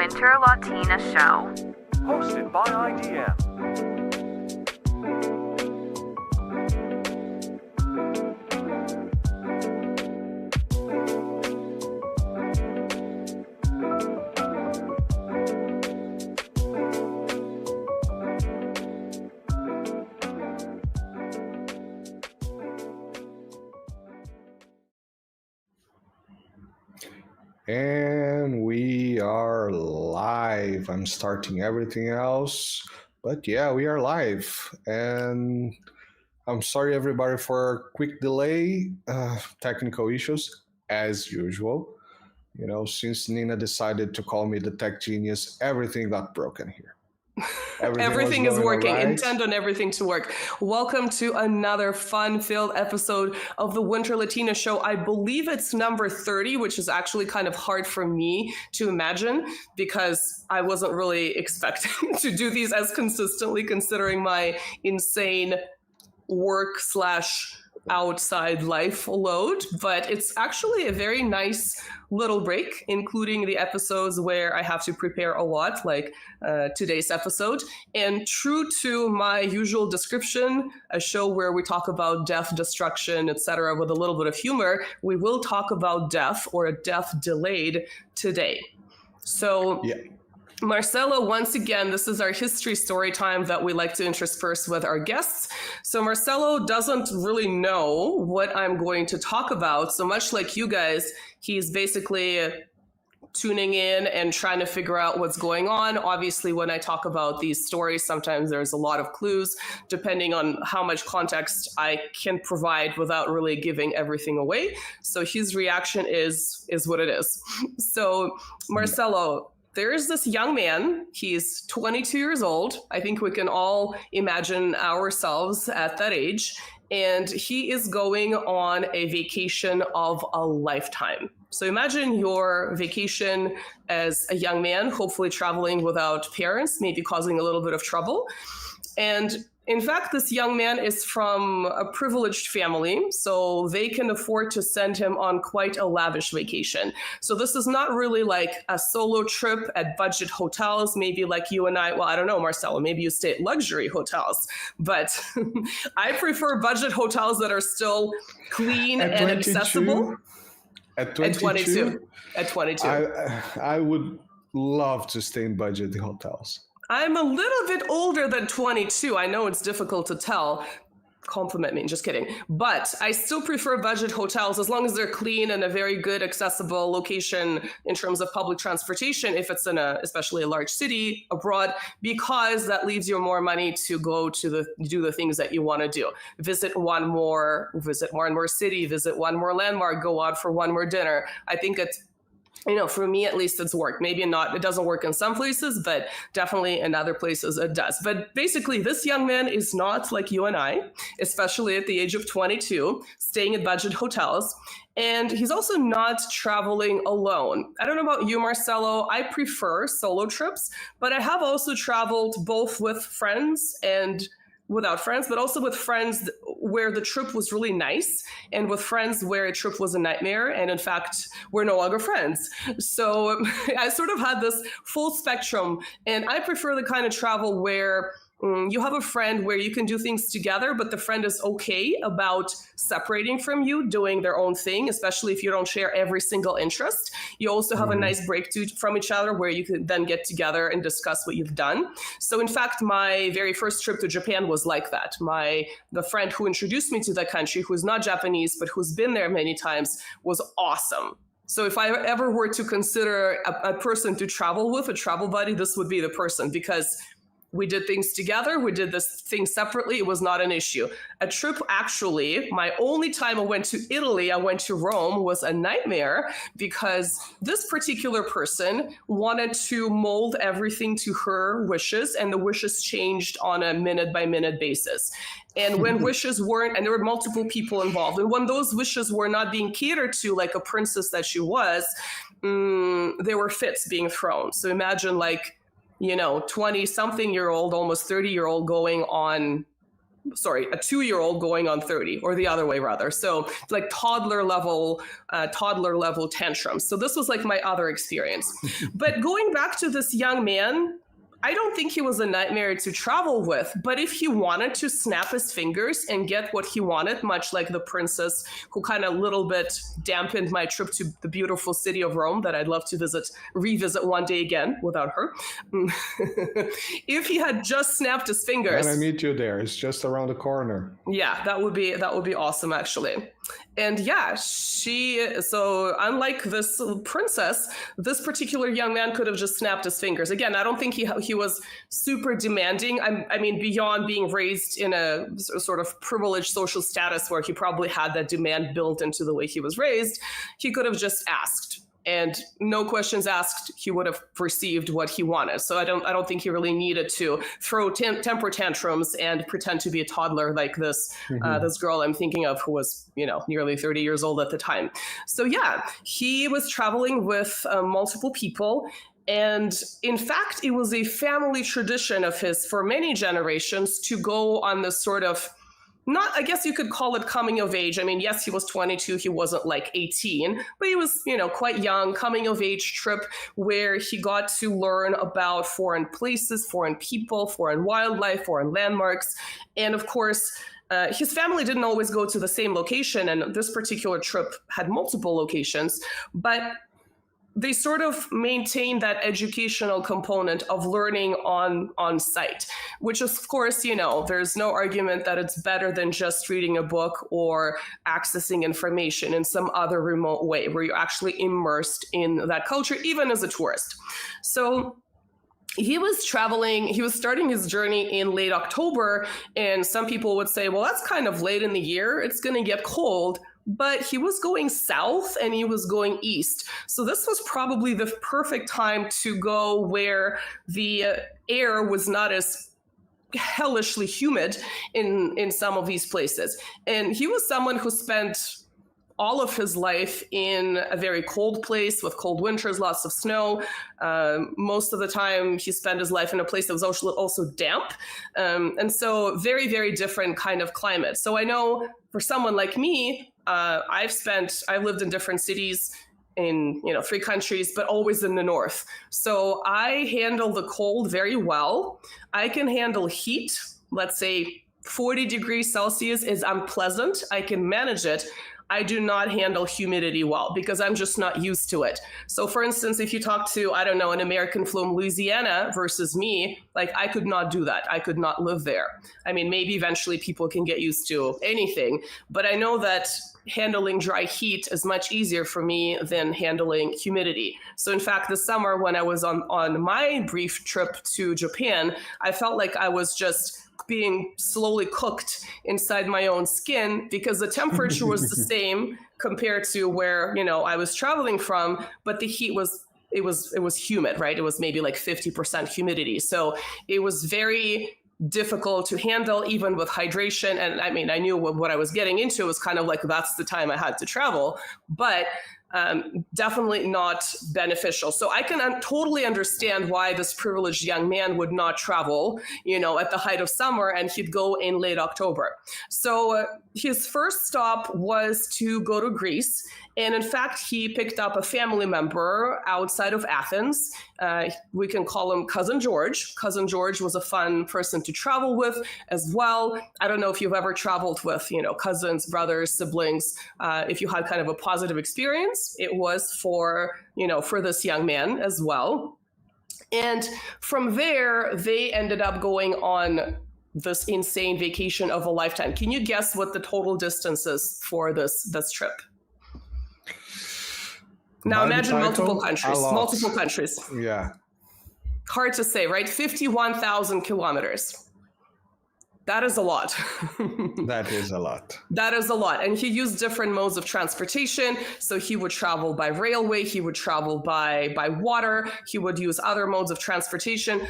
Winter Latina Show. Hosted by IDM. And we are live. I'm starting everything else, but yeah, we are live. And I'm sorry, everybody, for a quick delay. Technical issues, as usual. You know, since Nina decided to call me the tech genius, everything got broken here. Everything is working. Right. Intend on everything to work. Welcome to another fun-filled episode of the Winter Latina Show. I believe it's number 30, which is actually kind of hard for me to imagine because I wasn't really expecting to do these as consistently considering my insane work / outside life load, but it's actually a very nice little break, including the episodes where I have to prepare a lot, like today's episode. And true to my usual description, a show where we talk about death, destruction, etc., with a little bit of humor, we will talk about death or a death delayed today. So yeah. Marcelo, once again, this is our history story time that we like to intersperse with our guests. So Marcelo doesn't really know what I'm going to talk about. So much like you guys, he's basically tuning in and trying to figure out what's going on. Obviously, when I talk about these stories, sometimes there's a lot of clues, depending on how much context I can provide without really giving everything away. So his reaction is what it is. So Marcelo, there is this young man, he's 22 years old. I think we can all imagine ourselves at that age. And he is going on a vacation of a lifetime. So imagine your vacation as a young man, hopefully traveling without parents, maybe causing a little bit of trouble. And in fact, this young man is from a privileged family, so they can afford to send him on quite a lavish vacation. So this is not really like a solo trip at budget hotels, maybe like you and I, well, I don't know, Marcelo, maybe you stay at luxury hotels, but I prefer budget hotels that are still clean and accessible. At 22? At 22. I would love to stay in budget hotels. I'm a little bit older than 22. I know it's difficult to tell. Compliment me, just kidding. But I still prefer budget hotels as long as they're clean and a very good accessible location in terms of public transportation, if it's in especially a large city abroad, because that leaves you more money to go to do the things that you want to do. Visit one more city, visit one more landmark, go out for one more dinner. I think it's, for me, at least, it's worked. Maybe not, it doesn't work in some places, but definitely in other places it does. But basically, this young man is not like you and I, especially at the age of 22, staying at budget hotels. And he's also not traveling alone. I don't know about you, Marcelo. I prefer solo trips, but I have also traveled both with friends and without friends, but also with friends where the trip was really nice and with friends where a trip was a nightmare. And in fact, we're no longer friends. So I sort of had this full spectrum, and I prefer the kind of travel where you have a friend where you can do things together, but the friend is okay about separating from you, doing their own thing, especially if you don't share every single interest. You also have a nice break from each other where you can then get together and discuss what you've done. So in fact, my very first trip to Japan was like that. The friend who introduced me to that country, who's not Japanese, but who's been there many times, was awesome. So if I ever were to consider a person to travel with, a travel buddy, this would be the person, because we did things together. We did this thing separately. It was not an issue. A trip, actually, my only time I went to Italy, I went to Rome, was a nightmare because this particular person wanted to mold everything to her wishes, and the wishes changed on a minute-by-minute basis. And when wishes weren't, and there were multiple people involved, and when those wishes were not being catered to like a princess that she was, there were fits being thrown. So imagine 20-something-year-old, almost 30-year-old going on sorry, a 2-year-old going on 30, or the other way rather. So like toddler level tantrums. So this was like my other experience. But going back to this young man, I don't think he was a nightmare to travel with, but if he wanted to snap his fingers and get what he wanted, much like the princess who kind of a little bit dampened my trip to the beautiful city of Rome that I'd love to revisit one day again without her. If he had just snapped his fingers. And I meet you there. It's just around the corner. Yeah, that would be awesome, actually. And yeah, so unlike this princess, this particular young man could have just snapped his fingers. Again, I don't think he was super demanding. I mean, beyond being raised in a sort of privileged social status where he probably had that demand built into the way he was raised, he could have just asked. And no questions asked, he would have received what he wanted. So I don't think he really needed to throw temper tantrums and pretend to be a toddler like this this girl I'm thinking of, who was nearly 30 years old at the time. So yeah, he was traveling with multiple people. And in fact, it was a family tradition of his for many generations to go on this sort of, not, I guess you could call it coming of age. I mean, yes, he was 22. He wasn't like 18, but he was, quite young, coming of age trip where he got to learn about foreign places, foreign people, foreign wildlife, foreign landmarks. And of course, his family didn't always go to the same location. And this particular trip had multiple locations, but they sort of maintain that educational component of learning on site, which of course, there's no argument that it's better than just reading a book or accessing information in some other remote way where you're actually immersed in that culture, even as a tourist. So he was starting his journey in late October, and some people would say, well, that's kind of late in the year. It's going to get cold. But he was going south and he was going east. So this was probably the perfect time to go where the air was not as hellishly humid in some of these places. And he was someone who spent all of his life in a very cold place with cold winters, lots of snow. Most of the time he spent his life in a place that was also damp. And so very, very different kind of climate. So I know for someone like me, I've lived in different cities in 3 countries, but always in the north. So I handle the cold very well. I can handle heat. Let's say 40 degrees Celsius is unpleasant. I can manage it. I do not handle humidity well because I'm just not used to it. So for instance, if you talk to, I don't know, an American from Louisiana versus me, like I could not do that. I could not live there. I mean, maybe eventually people can get used to anything, but I know that handling dry heat is much easier for me than handling humidity. So in fact, this summer when I was on my brief trip to Japan, I felt like I was just being slowly cooked inside my own skin because the temperature was the same compared to where, I was traveling from, but the heat was humid, right? It was maybe like 50% humidity. So it was very difficult to handle even with hydration. And I mean, I knew what I was getting into was kind of like, that's the time I had to travel, but definitely not beneficial. So I can totally understand why this privileged young man would not travel, at the height of summer, and he'd go in late October. So his first stop was to go to Greece. And in fact, he picked up a family member outside of Athens. We can call him Cousin George. Cousin George was a fun person to travel with as well. I don't know if you've ever traveled with, cousins, brothers, siblings. If you had kind of a positive experience, it was for this young man as well. And from there, they ended up going on this insane vacation of a lifetime. Can you guess what the total distance is for this trip? Now imagine multiple countries. Yeah. Hard to say, right? 51,000 kilometers. That is a lot. That is a lot. That is a lot. And he used different modes of transportation. So he would travel by railway. He would travel by water. He would use other modes of transportation.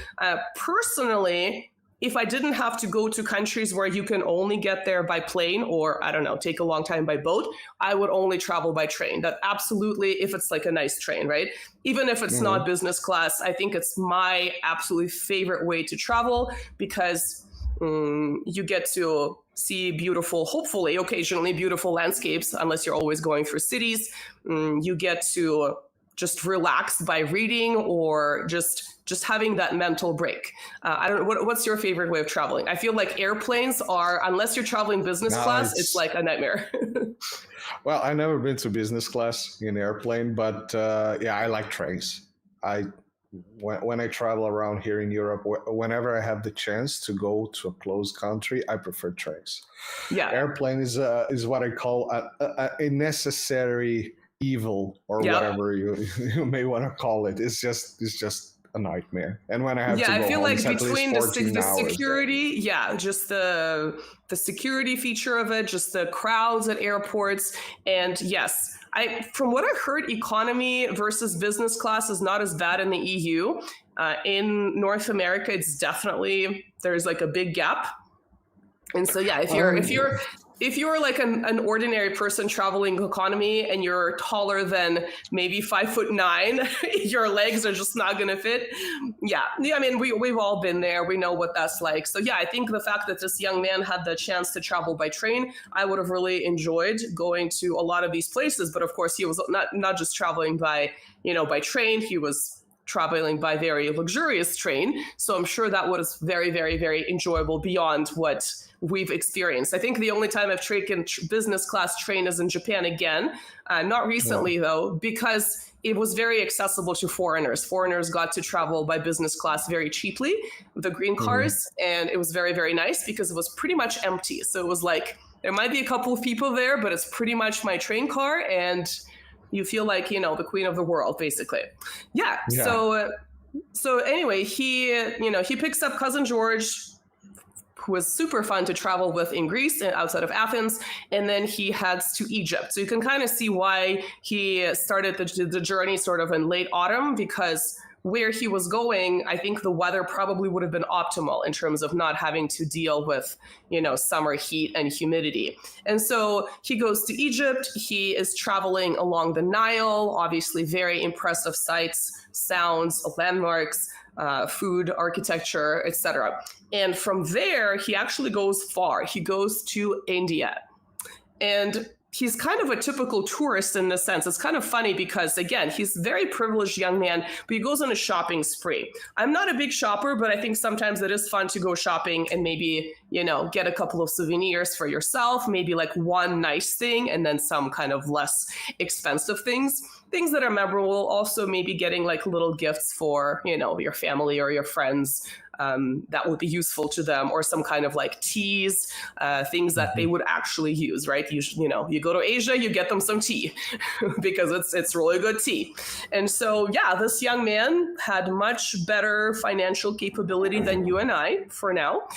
Personally, if I didn't have to go to countries where you can only get there by plane or, I don't know, take a long time by boat, I would only travel by train. That absolutely, if it's like a nice train, right? Even if it's not business class, I think it's my absolutely favorite way to travel because You get to see beautiful, hopefully, occasionally beautiful landscapes, unless you're always going through cities. You get to just relax by reading or just having that mental break. I don't know, what's your favorite way of traveling? I feel like airplanes are, unless you're traveling business class, it's like a nightmare. Well, I've never been to business class in airplane, but yeah, I like trains. When I travel around here in Europe, whenever I have the chance to go to a closed country, I prefer trains. Yeah. Airplane is what I call a necessary evil, or whatever you may want to call it. It's just a nightmare. And when I have to go I feel home, like it's at least between 14 the hours. security, just the security feature of it, just the crowds at airports, and yes, from what I heard, economy versus business class is not as bad in the EU. In North America, it's definitely, there's like a big gap. And so if you're like an ordinary person traveling economy and you're taller than maybe 5'9", your legs are just not going to fit. Yeah. I mean, we've all been there. We know what that's like. So yeah, I think the fact that this young man had the chance to travel by train, I would have really enjoyed going to a lot of these places. But of course, he was not just traveling by train. He was traveling by very luxurious train. So I'm sure that was very, very, very enjoyable beyond what we've experienced. I think the only time I've taken business class train is in Japan again. Not recently, though, because it was very accessible to foreigners. Foreigners got to travel by business class very cheaply with the green cars. And it was very, very nice because it was pretty much empty. So it was like, there might be a couple of people there, but it's pretty much my train car. And you feel like, the queen of the world, basically. Yeah. So anyway, he picks up Cousin George, who was super fun to travel with in Greece and outside of Athens. And then he heads to Egypt. So you can kind of see why he started the journey sort of in late autumn, because where he was going, I think the weather probably would have been optimal in terms of not having to deal with, summer heat and humidity. And so he goes to Egypt. He is traveling along the Nile, obviously very impressive sights, sounds, landmarks, food, architecture, etc. And from there, he actually goes far. He goes to India. And he's kind of a typical tourist in this sense. It's kind of funny because, again, he's a very privileged young man, but he goes on a shopping spree. I'm not a big shopper, but I think sometimes it is fun to go shopping and maybe, get a couple of souvenirs for yourself, maybe like one nice thing and then some kind of less expensive things that are memorable. Also maybe getting like little gifts for, your family or your friends that would be useful to them, or some kind of like teas, things that they would actually use, right? You go to Asia, you get them some tea because it's really good tea. And so, yeah, this young man had much better financial capability than you and I for now.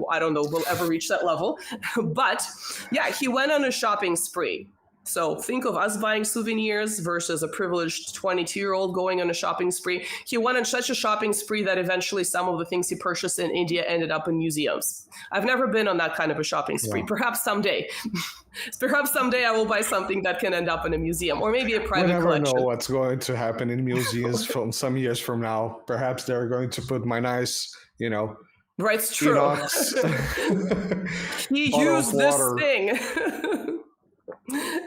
I don't know if we'll ever reach that level, but yeah, he went on a shopping spree. So think of us buying souvenirs versus a privileged 22-year-old going on a shopping spree. He went on such a shopping spree that eventually some of the things he purchased in India ended up in museums. I've never been on that kind of a shopping spree. Yeah. Perhaps someday. Perhaps someday I will buy something that can end up in a museum, or maybe a private collection. We never know what's going to happen in museums from some years from now. Perhaps they're going to put my nice, Right, it's true. He used this thing.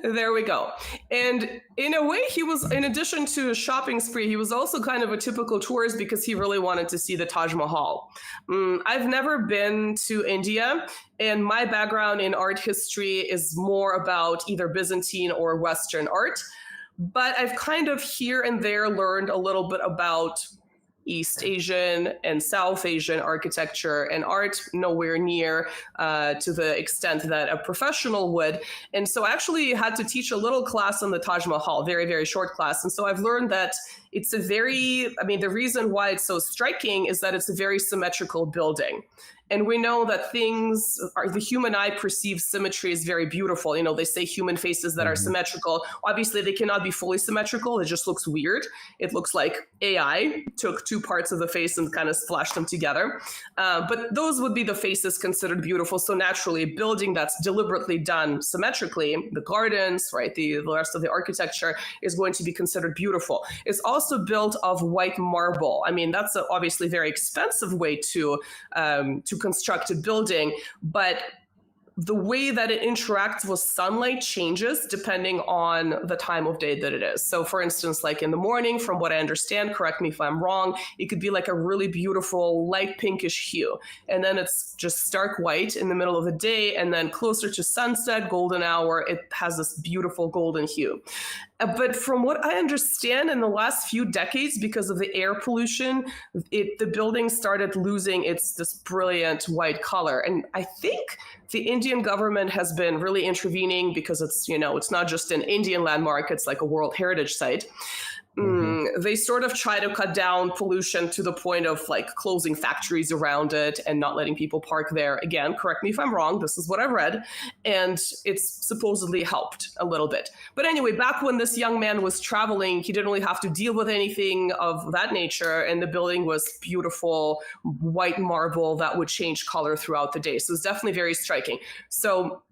There we go. And in a way, he was, in addition to a shopping spree, he was also kind of a typical tourist because he really wanted to see the Taj Mahal. I've never been to India, and my background in art history is more about either Byzantine or Western art. But I've kind of here and there learned a little bit about East Asian and South Asian architecture and art, nowhere near to the extent that a professional would. And so I actually had to teach a little class on the Taj Mahal, very, very short class. And so I've learned that it's the reason why it's so striking is that it's a very symmetrical building. And we know that the human eye perceives symmetry as very beautiful. They say human faces that are symmetrical. Obviously, they cannot be fully symmetrical. It just looks weird. It looks like AI took two parts of the face and kind of splashed them together. But those would be the faces considered beautiful. So naturally, a building that's deliberately done symmetrically, the gardens, right, the rest of the architecture is going to be considered beautiful. It's also also built of white marble. I mean, that's a obviously very expensive way to construct a building, but the way that it interacts with sunlight changes depending on the time of day that it is. So for instance, like in the morning, from what I understand, correct me if I'm wrong, it could be like a really beautiful light pinkish hue. And then it's just stark white in the middle of the day. And then closer to sunset, golden hour, it has this beautiful golden hue. But from what I understand, in the last few decades, because of the air pollution, the building started losing this brilliant white color. And I think the Indian government has been really intervening because it's not just an Indian landmark, it's like a World Heritage Site. They sort of try to cut down pollution to the point of like closing factories around it and not letting people park there. Again, correct me if I'm wrong, this is what I read. And it's supposedly helped a little bit. But anyway, back when this young man was traveling, he didn't really have to deal with anything of that nature. And the building was beautiful white marble that would change color throughout the day. So it's definitely very striking. So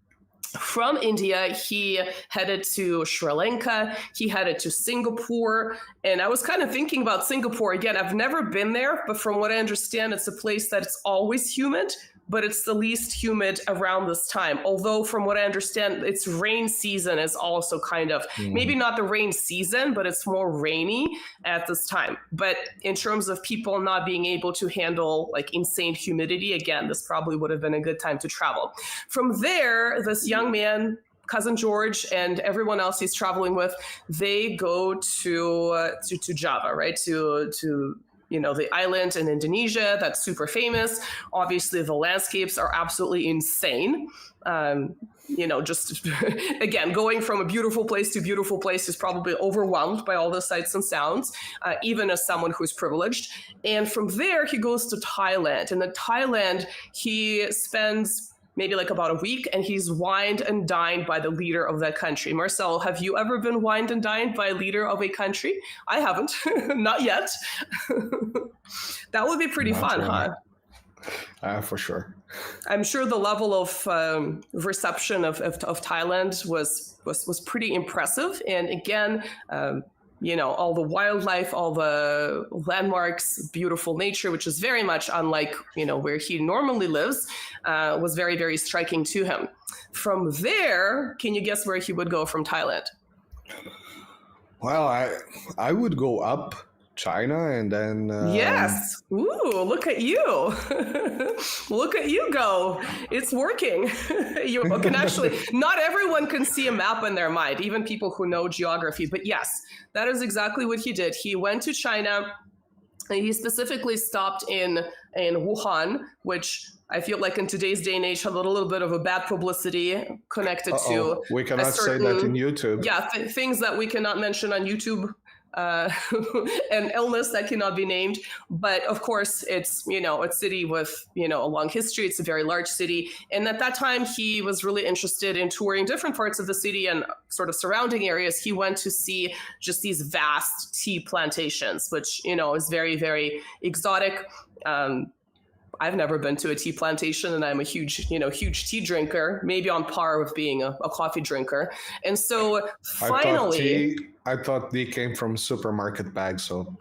from India, he headed to Sri Lanka, he headed to Singapore, and I was kind of thinking about Singapore. Again, I've never been there, but from what I understand, it's a place that's always humid, but it's the least humid around this time. Although from what I understand, its rain season is also kind of, maybe not the rain season, but it's more rainy at this time. But in terms of people not being able to handle like insane humidity, again, this probably would have been a good time to travel. From there, this young man, Cousin George, and everyone else he's traveling with, they go to Java, right? To the island in Indonesia that's super famous. Obviously, the landscapes are absolutely insane. Just again, going from a beautiful place to beautiful place is probably overwhelmed by all the sights and sounds, even as someone who's privileged. And from there, he goes to Thailand. And in Thailand, he spends maybe like about a week, and he's wined and dined by the leader of that country. Marcel, have you ever been wined and dined by a leader of a country? I haven't, not yet. That would be pretty fun, huh? For sure. I'm sure the level of reception of Thailand was pretty impressive. And again, all the wildlife, all the landmarks, beautiful nature, which is very much unlike, where he normally lives, was very, very striking to him. From there, can you guess where he would go from Thailand? Well, I would go up China and then... Yes. Ooh, look at you. Look at you go. It's working. You can actually, not everyone can see a map in their mind, even people who know geography. But yes, that is exactly what he did. He went to China, and he specifically stopped in Wuhan, which I feel like in today's day and age had a little bit of a bad publicity connected to... We cannot say that in YouTube. Yeah, things that we cannot mention on YouTube. An illness that cannot be named, but of course it's a city with a long history. It's a very large city, and at that time he was really interested in touring different parts of the city and sort of surrounding areas. He went to see just these vast tea plantations, which is very, very exotic. I've never been to a tea plantation, and I'm a huge tea drinker, maybe on par with being a coffee drinker. And so finally... I thought they came from supermarket bags, so...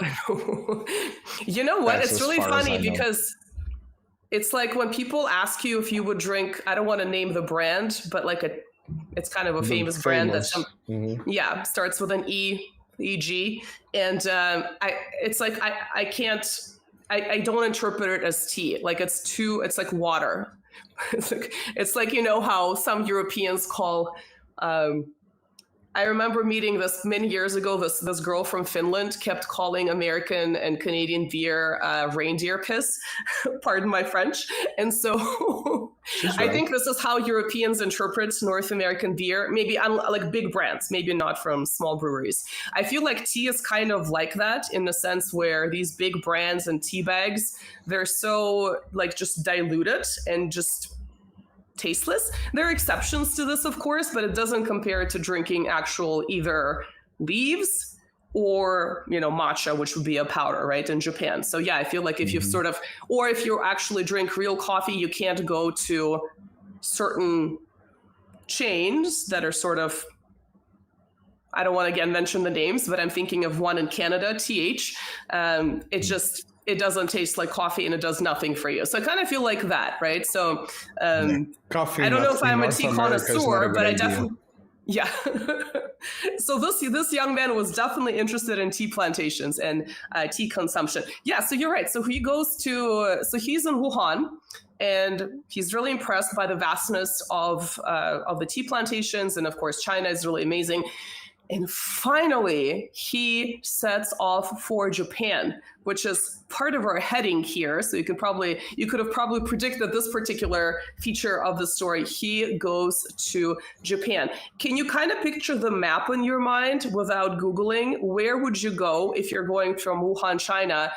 You know what? It's really funny because it's like when people ask you if you would drink, I don't want to name the brand, but it's kind of a famous brand that starts with an EG. And I can't... I don't interpret it as tea. Like it's like water. It's like how some Europeans call. I remember meeting this many years ago. This girl from Finland kept calling American and Canadian beer reindeer piss. Pardon my French. And so I think this is how Europeans interpret North American beer. Maybe like big brands, maybe not from small breweries. I feel like tea is kind of like that in the sense where these big brands and tea bags, they're so like just diluted and just tasteless. There are exceptions to this, of course, but it doesn't compare to drinking actual either leaves or, matcha, which would be a powder, right, in Japan. So yeah, I feel like if if you actually drink real coffee, you can't go to certain chains that are sort of I don't want to again mention the names, but I'm thinking of one in Canada, TH. It doesn't taste like coffee and it does nothing for you. So I kind of feel like that, right? So Coffee. I don't know if I'm a North tea America is not a connoisseur, good but I idea. definitely, yeah. So this young man was definitely interested in tea plantations and tea consumption. Yeah, so you're right. So he's in Wuhan, and he's really impressed by the vastness of the tea plantations, and of course China is really amazing. And finally, he sets off for Japan, which is part of our heading here. So you could have probably predicted this particular feature of the story. He goes to Japan. Can you kind of picture the map in your mind without Googling? Where would you go if you're going from Wuhan, China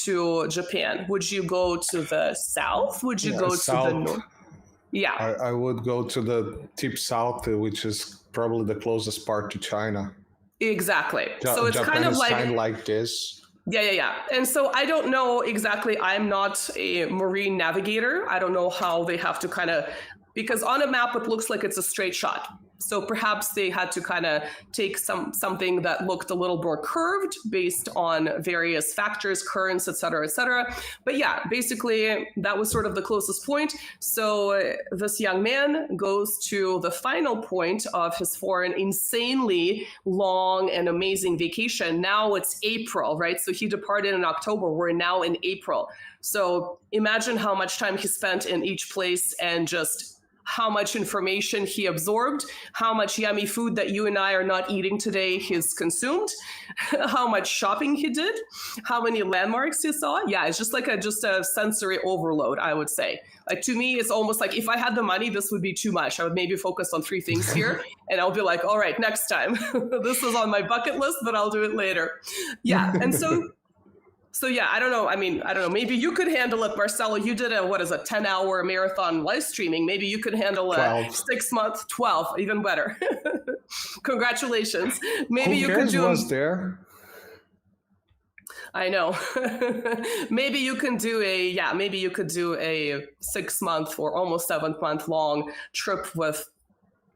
to Japan? Would you go to the south? Would you go south. to the north? Yeah. I would go to the deep south, which is probably the closest part to China. Exactly. So it's Japan kind of is like... kind of like this. Yeah. And so I don't know exactly. I'm not a marine navigator. I don't know how they have to kind of... Because on a map, it looks like it's a straight shot. So perhaps they had to kind of take something that looked a little more curved based on various factors, currents, et cetera, et cetera. But yeah, basically that was sort of the closest point. So this young man goes to the final point of his foreign, insanely long and amazing vacation. Now it's April, right? So he departed in October. We're now in April. So imagine how much time he spent in each place and just how much information he absorbed, how much yummy food that you and I are not eating today he's consumed, how much shopping he did, how many landmarks he saw. Yeah, it's just like a sensory overload, I would say. Like, to me, it's almost like if I had the money, this would be too much. I would maybe focus on 3 things here and I'll be like, all right, next time. This is on my bucket list, but I'll do it later. Yeah, and so yeah, I don't know. Maybe you could handle it, Marcelo. You did a 10-hour marathon live streaming. Maybe you could handle 12. 6 month, 12, even better. Congratulations. Maybe you could do. Was there? I know. Maybe you could do a 6 month or almost 7 month long trip with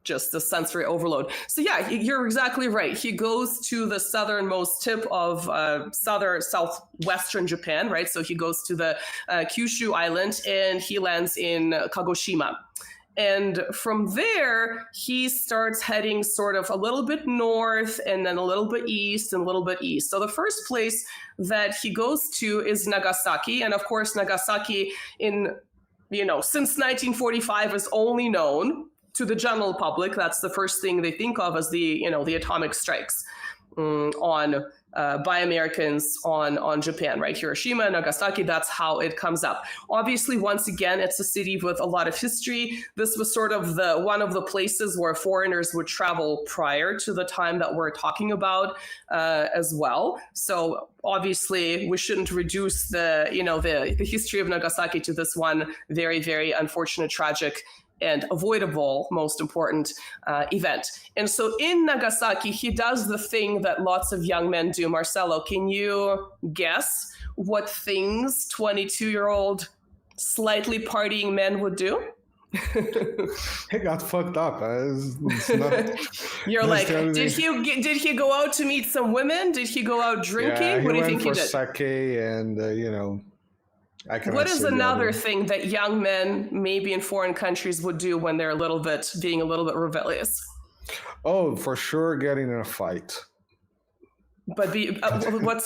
just the sensory overload. So yeah, you're exactly right. He goes to the southernmost tip of southwestern Japan, right? So he goes to the Kyushu island and he lands in Kagoshima. And from there, he starts heading sort of a little bit north and then a little bit east and a little bit east. So the first place that he goes to is Nagasaki. And of course, Nagasaki since 1945 is only known to the general public. That's the first thing they think of as the atomic strikes by Americans on Japan, right? Hiroshima, Nagasaki, that's how it comes up. Obviously, once again, it's a city with a lot of history. This was sort of one of the places where foreigners would travel prior to the time that we're talking about as well. So obviously, we shouldn't reduce the history of Nagasaki to this one very, very unfortunate, tragic, and avoidable, most important event. And so in Nagasaki, he does the thing that lots of young men do. Marcelo, can you guess what things 22-year-old slightly partying men would do? He got fucked up. It's not, You're like, did he go out to meet some women? Did he go out drinking? Yeah, what do you think he did? Sake and What is another thing that young men, maybe in foreign countries, would do when they're being a little bit rebellious? Oh, for sure, getting in a fight. But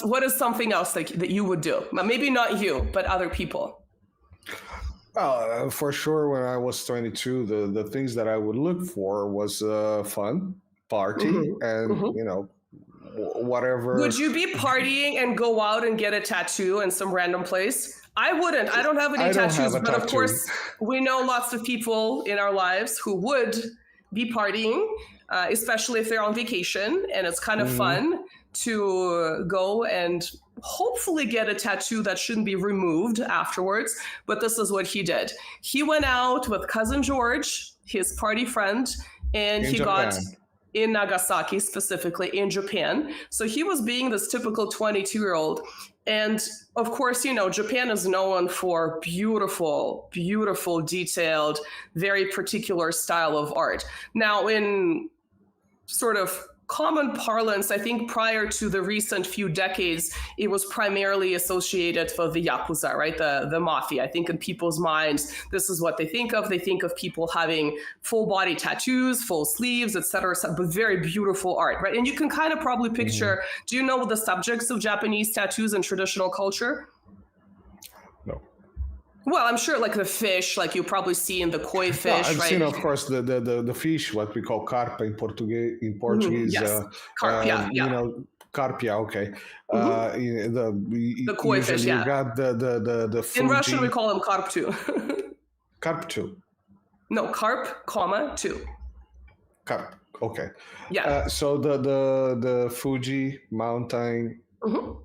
what is something else that you would do? Maybe not you, but other people. For sure, when I was 22, the things that I would look for was fun, party, and whatever. Would you be partying and go out and get a tattoo in some random place? I wouldn't. I don't have any tattoos, but of course, we know lots of people in our lives who would be partying, especially if they're on vacation, and it's kind of fun to go and hopefully get a tattoo that shouldn't be removed afterwards. But this is what he did. He went out with cousin George, his party friend, and he got in Nagasaki, specifically in Japan. So he was being this typical 22-year-old. And of course, Japan is known for beautiful, beautiful, detailed, very particular style of art. Now, in sort of common parlance, I think prior to the recent few decades, it was primarily associated with the Yakuza, right? The mafia. I think in people's minds, this is what they think of. They think of people having full body tattoos, full sleeves, etc., but very beautiful art, right? And you can kind of probably picture, do you know the subjects of Japanese tattoos in traditional culture? No. Well, I'm sure like the fish, like you probably see in the koi fish, I've right? seen, of course, the fish, what we call carpa in Portuguese. In Portuguese, Yes, carpia, yeah. you know, carpia. Okay. The koi fish, usually yeah. you got the In Fuji. Russian, we call them carp too. Carp too. No, carp, comma, two. Carp. Okay. Yeah. So the Fuji mountain.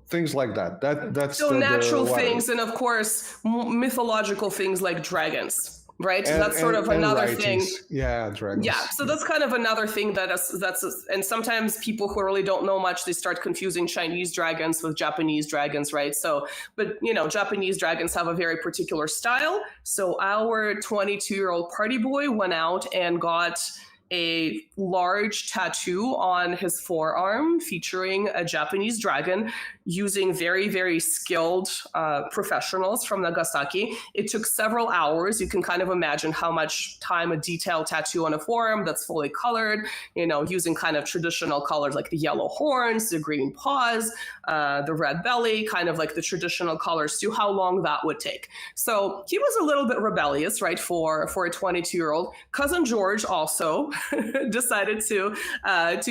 Things like that. That's So the natural what- things, and of course mythological things like dragons, right? So and- that's sort of and another thing. writings. Yeah, dragons. Yeah, so that's kind of another thing and sometimes people who really don't know much, they start confusing Chinese dragons with Japanese dragons, right? So, but you know, Japanese dragons have a very particular style. So our 22-year-old party boy went out and got a large tattoo on his forearm featuring a Japanese dragon using very, very skilled professionals from Nagasaki. It took several hours. You can kind of imagine how much time a detailed tattoo on a forearm that's fully colored, you know, using kind of traditional colors like the yellow horns, the green paws, the red belly, kind of like the traditional colors too, how long that would take. So he was a little bit rebellious, right, for a 22-year-old. Cousin George also decided to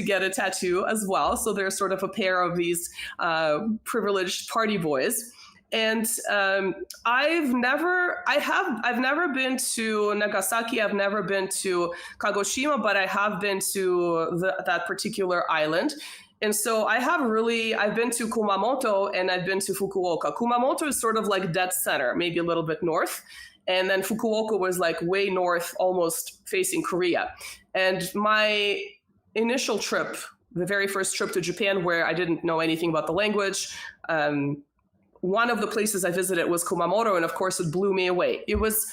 get a tattoo as well. So there's sort of a pair of these privileged party boys. And I've never been to Nagasaki. I've never been to Kagoshima, but I have been to that particular island. And so I've been to Kumamoto and I've been to Fukuoka. Kumamoto is sort of like dead center, maybe a little bit north. And then Fukuoka was like way north, almost facing Korea. And my initial trip, the very first trip to Japan where I didn't know anything about the language, one of the places I visited was Kumamoto, and of course it blew me away. It was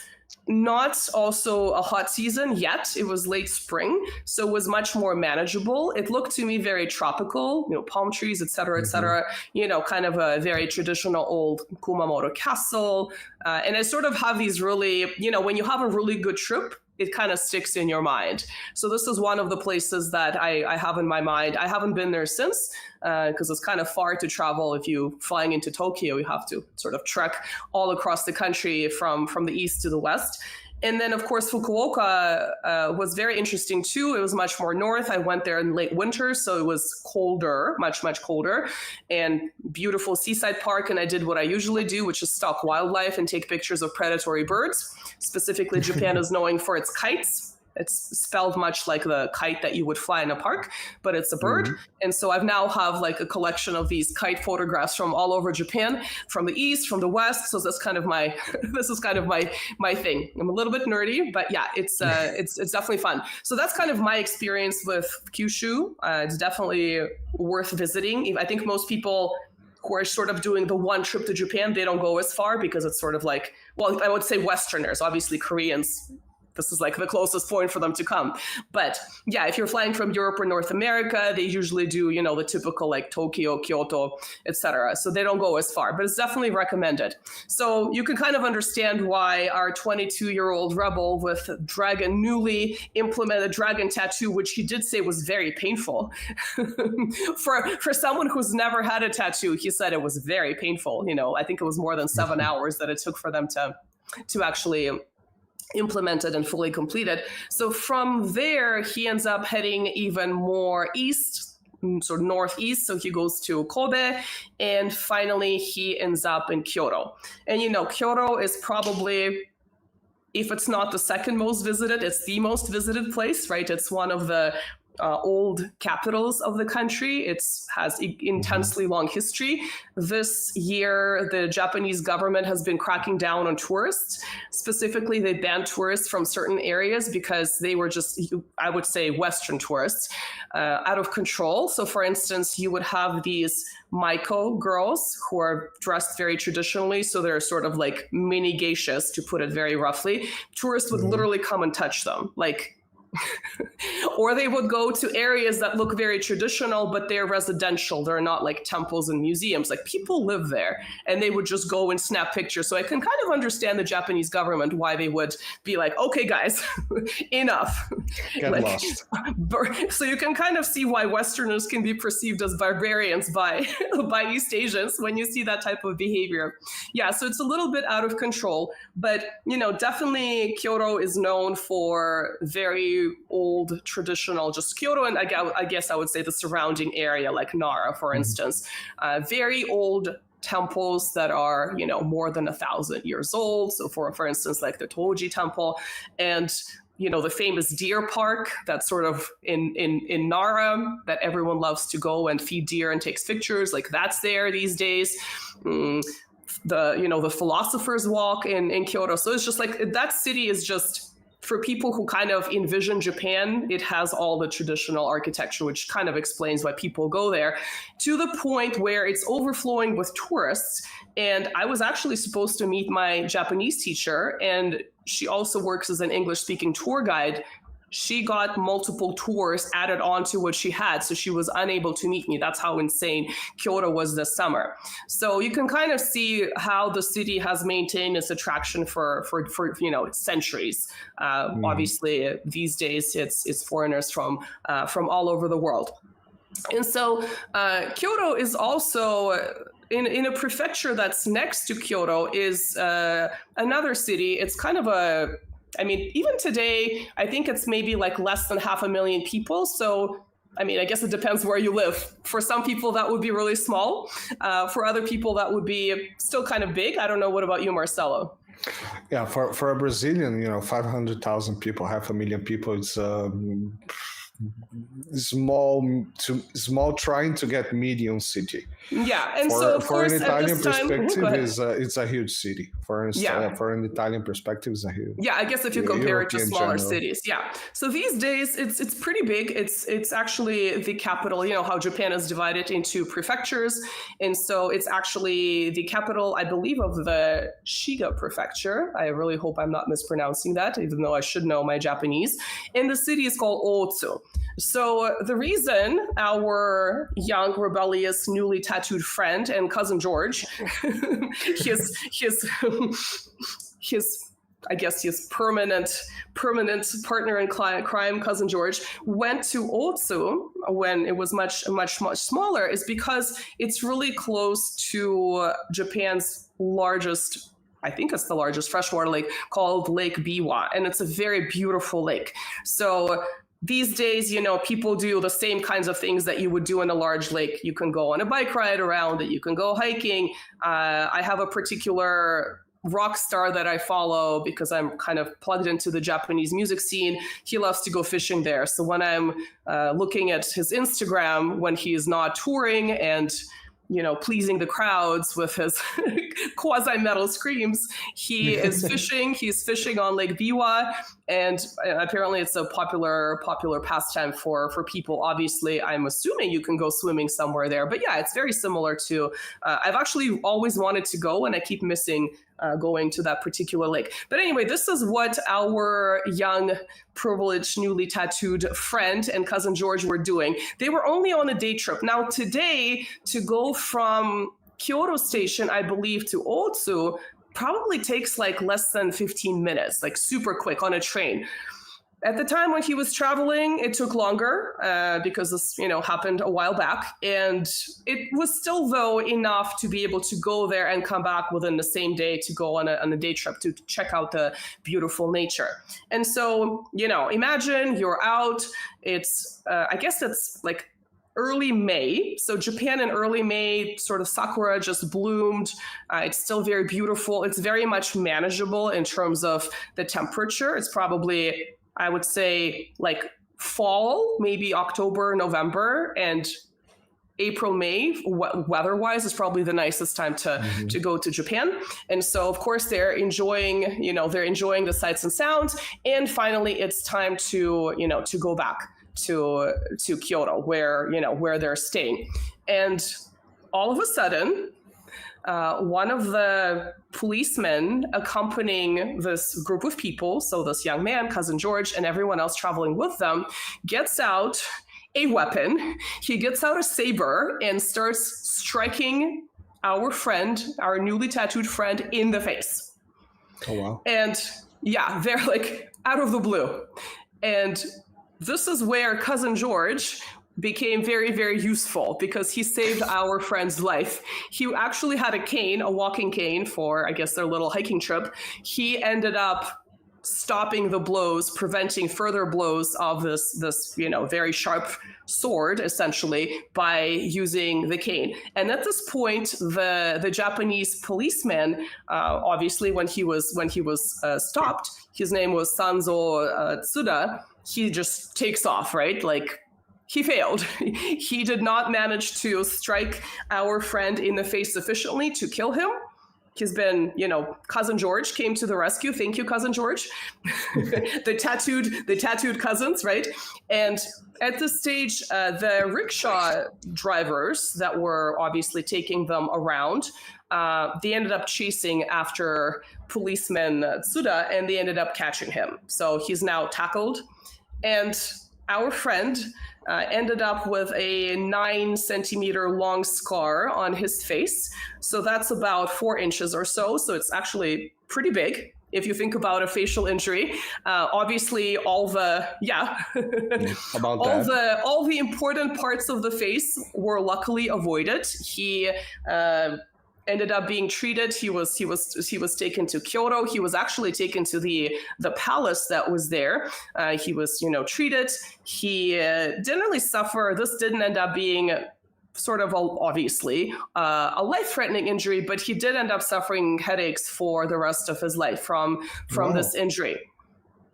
not also a hot season yet. It was late spring, so it was much more manageable. It looked to me very tropical, you know, palm trees, et cetera, you know, kind of a very traditional old Kumamoto castle. And I sort of have these really, you know, when you have a really good trip, it kind of sticks in your mind. So this is one of the places that I have in my mind. I haven't been there since because it's kind of far to travel. If you flying into Tokyo, you have to sort of trek all across the country from the east to the west. And then, of course, Fukuoka was very interesting, too. It was much more north. I went there in late winter, so it was colder, much, much colder, and beautiful seaside park. And I did what I usually do, which is stalk wildlife and take pictures of predatory birds. Specifically, Japan is known for its kites. It's spelled much like the kite that you would fly in a park, but it's a bird. And so I've now have like a collection of these kite photographs from all over Japan, from the east, from the west. So that's kind of my, this is kind of my thing. I'm a little bit nerdy, but yeah, it's definitely fun. So that's kind of my experience with Kyushu. It's definitely worth visiting. I think most people who are sort of doing the one trip to Japan, they don't go as far because it's sort of like, well, I would say Westerners, obviously Koreans, this is like the closest point for them to come. But yeah, if you're flying from Europe or North America, they usually do, you know, the typical like Tokyo, Kyoto, etc. So they don't go as far, but it's definitely recommended. So you can kind of understand why our 22-year-old rebel with newly implemented dragon tattoo, which he did say was very painful. For someone who's never had a tattoo, he said it was very painful. You know, I think it was more than 7 hours that it took for them to actually implemented and fully completed. So from there, he ends up heading even more east, sort of northeast. So he goes to Kobe, and finally he ends up in Kyoto. And you know, Kyoto is probably, if it's not the second most visited, it's the most visited place, right? It's one of the old capitals of the country. It has intensely long history. This year, the Japanese government has been cracking down on tourists. Specifically, they banned tourists from certain areas because they were just, I would say, Western tourists, out of control. So for instance, you would have these Maiko girls who are dressed very traditionally. So they're sort of like mini geishas, to put it very roughly. Tourists would literally come and touch them, like Or they would go to areas that look very traditional, but they're residential. They're not like temples and museums. Like people live there, and they would just go and snap pictures. So I can kind of understand the Japanese government why they would be like, okay, guys, enough. Get lost. So you can kind of see why Westerners can be perceived as barbarians by East Asians when you see that type of behavior. Yeah, so it's a little bit out of control, but definitely Kyoto is known for very old traditional, just Kyoto, and I guess I would say the surrounding area, like Nara, for instance, very old temples that are more than 1,000 years old. So for instance, like the Toji Temple, and the famous deer park that's sort of in Nara that everyone loves to go and feed deer and takes pictures, like that's there these days. The Philosopher's Walk in Kyoto. So it's just like that city is just, for people who kind of envision Japan, it has all the traditional architecture, which kind of explains why people go there, to the point where it's overflowing with tourists. And I was actually supposed to meet my Japanese teacher, and she also works as an English-speaking tour guide. She got multiple tours added onto what she had, so she was unable to meet me. That's how insane Kyoto was this summer. So you can kind of see how the city has maintained its attraction for centuries. Obviously, these days it's foreigners from all over the world. And so Kyoto is also in a prefecture that's next to Kyoto is another city. It's kind of even today, I think it's maybe like less than 500,000 people. So, I guess it depends where you live. For some people, that would be really small. For other people, that would be still kind of big. I don't know. What about you, Marcelo? Yeah, for a Brazilian, 500,000 people, 500,000 people, it's small trying to get medium city. Yeah, and so of course, for an Italian perspective, it's a huge city. For an Italian perspective, it's a huge. Yeah, I guess if you compare it to smaller general cities, yeah. So these days, it's pretty big. It's actually the capital. How Japan is divided into prefectures, and so it's actually the capital, I believe, of the Shiga prefecture. I really hope I'm not mispronouncing that, even though I should know my Japanese. And the city is called Otsu. So the reason our young, rebellious, newly tattooed friend and cousin George, his I guess his permanent partner in crime, cousin George, went to Otsu when it was much smaller, is because it's really close to Japan's largest, I think it's the largest freshwater lake, called Lake Biwa, and it's a very beautiful lake. So these days, people do the same kinds of things that you would do in a large lake. You can go on a bike ride around it. You can go hiking. I have a particular rock star that I follow because I'm kind of plugged into the Japanese music scene. He loves to go fishing there. So when I'm looking at his Instagram, when he's not touring and pleasing the crowds with his quasi-metal screams, he is fishing. He's fishing on Lake Biwa, and apparently it's a popular pastime for people. Obviously, I'm assuming you can go swimming somewhere there. But yeah, it's very similar to, I've actually always wanted to go, and I keep missing going to that particular lake. But anyway, this is what our young, privileged, newly tattooed friend and cousin George were doing. They were only on a day trip. Now today, to go from Kyoto Station, I believe, to Otsu probably takes like less than 15 minutes, like super quick on a train. At the time when he was traveling, it took longer because this, happened a while back. And it was still, though, enough to be able to go there and come back within the same day to go on a day trip to check out the beautiful nature. And so, imagine you're out. It's, I guess it's like early May. So Japan in early May, sort of sakura just bloomed. It's still very beautiful. It's very much manageable in terms of the temperature. It's probably, I would say, like fall, maybe October, November, and April, May, weather-wise, is probably the nicest time to go to Japan. And so, of course, they're enjoying the sights and sounds. And finally, it's time to go back to Kyoto, where they're staying. And all of a sudden, one of the policemen accompanying this group of people, so this young man, Cousin George, and everyone else traveling with them, gets out a weapon. He gets out a saber and starts striking our friend, our newly tattooed friend, in the face. Oh, wow. And yeah, they're like out of the blue. And this is where Cousin George became very, very useful because he saved our friend's life. He actually had a cane, a walking cane for, I guess, their little hiking trip. He ended up stopping the blows, preventing further blows of this very sharp sword, essentially, by using the cane. And at this point, the Japanese policeman, obviously, when he was stopped, his name was Sanzo Tsuda. He just takes off, right? Like, he failed. He did not manage to strike our friend in the face sufficiently to kill him. He's been, Cousin George came to the rescue. Thank you, Cousin George. the tattooed cousins, right? And at this stage, the rickshaw drivers that were obviously taking them around, they ended up chasing after policeman Tsuda, and they ended up catching him. So he's now tackled. And our friend ended up with a 9-centimeter long scar on his face. So that's about 4 inches or so. So it's actually pretty big if you think about a facial injury. Obviously, all the important parts of the face were luckily avoided. He ended up being treated. He was taken to Kyoto. He was actually taken to the palace that was there. He was treated. He didn't really suffer. This didn't end up being sort of obviously a life-threatening injury, but he did end up suffering headaches for the rest of his life from this injury.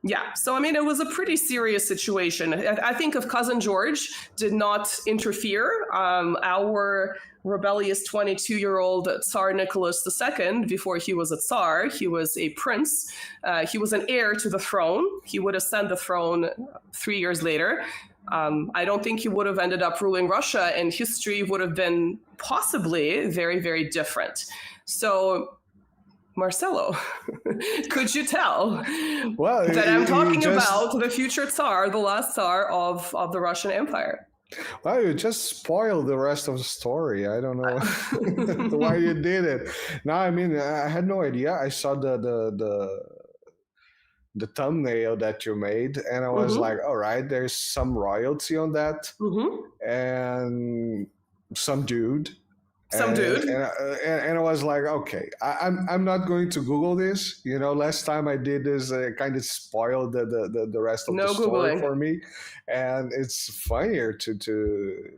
Yeah, so I mean, it was a pretty serious situation. I think if Cousin George did not interfere, our rebellious 22-year-old Tsar Nicholas II, before he was a Tsar, he was a prince. He was an heir to the throne. He would ascend the throne 3 years later. I don't think he would have ended up ruling Russia, and history would have been possibly very, very different. So, Marcelo, could you tell that I'm talking about the future Tsar, the last Tsar of the Russian Empire? Well, you just spoiled the rest of the story. I don't know why you did it. No, I mean, I had no idea. I saw the thumbnail that you made, and I was like, all right, there's some royalty on that, and some dude. And I was like, okay, I'm not going to Google this. Last time I did this, I kind of spoiled the rest of the story Googling for me, and it's funnier to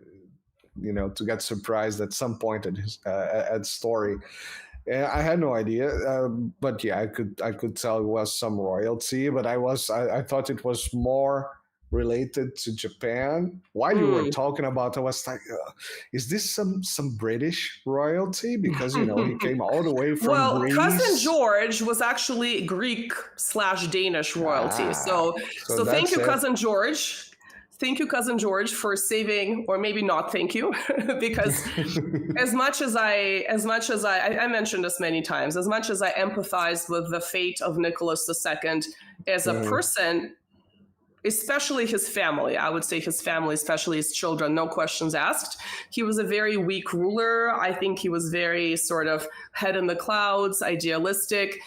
get surprised at some point at story. And I had no idea, but yeah, I could tell it was some royalty, but I thought it was more related to Japan. While you were talking about, I was like, is this some British royalty? Because he came all the way from Greece. Cousin George was actually Greek/Danish royalty. So thank you, Cousin George. Thank you, Cousin George, for saving, or maybe not thank you, because as much as I mentioned this many times, as much as I empathize with the fate of Nicholas II as a person, especially his family, I would say his family, especially his children, no questions asked. He was a very weak ruler. I think he was very sort of head in the clouds, idealistic,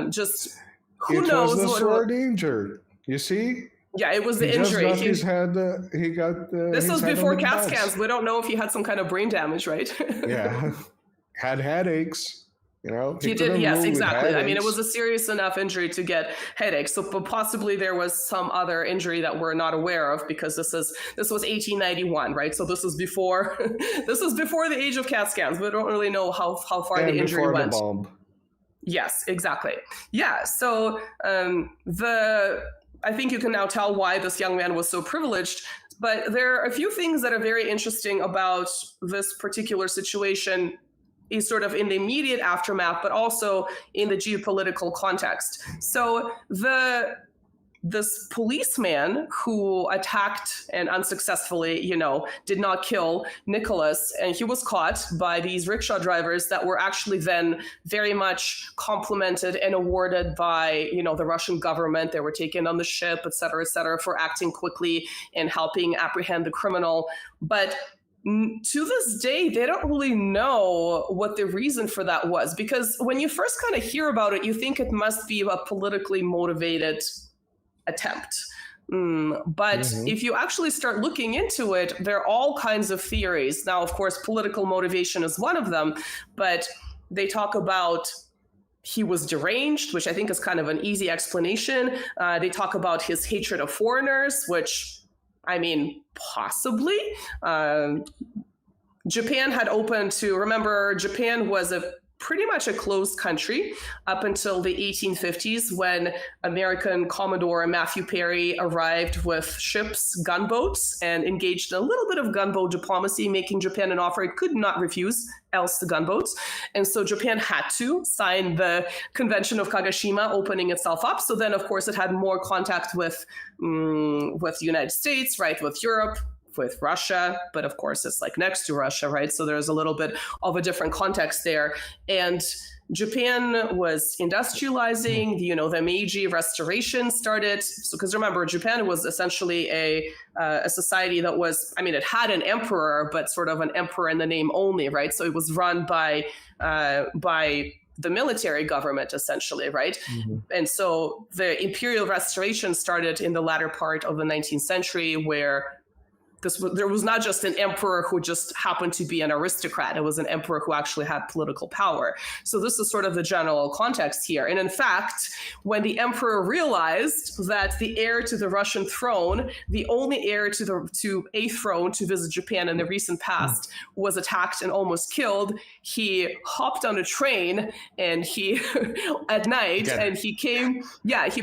just who knows. It was the sword injured, you see? Yeah, it was the injury. This was before CAT scans. We don't know if he had some kind of brain damage, right? Yeah, had headaches. He did, yes, exactly. I mean, it was a serious enough injury to get headaches. So, but possibly there was some other injury that we're not aware of, because this was 1891, right? So this was before the age of CAT scans. We don't really know how far the injury went. The bomb. Yes, exactly. Yeah. So I think you can now tell why this young man was so privileged. But there are a few things that are very interesting about this particular situation, is sort of in the immediate aftermath, but also in the geopolitical context. So this policeman who attacked and unsuccessfully, did not kill Nicholas. And he was caught by these rickshaw drivers that were actually then very much complimented and awarded by, the Russian government. They were taken on the ship, et cetera, for acting quickly and helping apprehend the criminal. But to this day, they don't really know what the reason for that was, because when you first kind of hear about it, you think it must be a politically motivated attempt. But if you actually start looking into it, there are all kinds of theories. Now, of course, political motivation is one of them, but they talk about he was deranged, which I think is kind of an easy explanation. They talk about his hatred of foreigners, which, I mean, possibly. Japan had opened to, remember, Japan was pretty much a closed country up until the 1850s, when American Commodore Matthew Perry arrived with ships, gunboats, and engaged in a little bit of gunboat diplomacy, making Japan an offer it could not refuse, else the gunboats. And so Japan had to sign the Convention of Kagoshima, opening itself up. So then, of course, it had more contact with the United States, right, with Europe, with Russia, but of course it's like next to Russia, right? So there's a little bit of a different context there. And Japan was industrializing, the Meiji Restoration started. So, because remember, Japan was essentially a society that was, it had an emperor, but sort of an emperor in the name only, right? So it was run by the military government, essentially, right? And so the imperial restoration started in the latter part of the 19th century, where there was not just an emperor who just happened to be an aristocrat. It was an emperor who actually had political power. So this is sort of the general context here. And in fact, when the emperor realized that the heir to the Russian throne, the only heir to a throne to visit Japan in the recent past, was attacked and almost killed, he hopped on a train and he at night, and he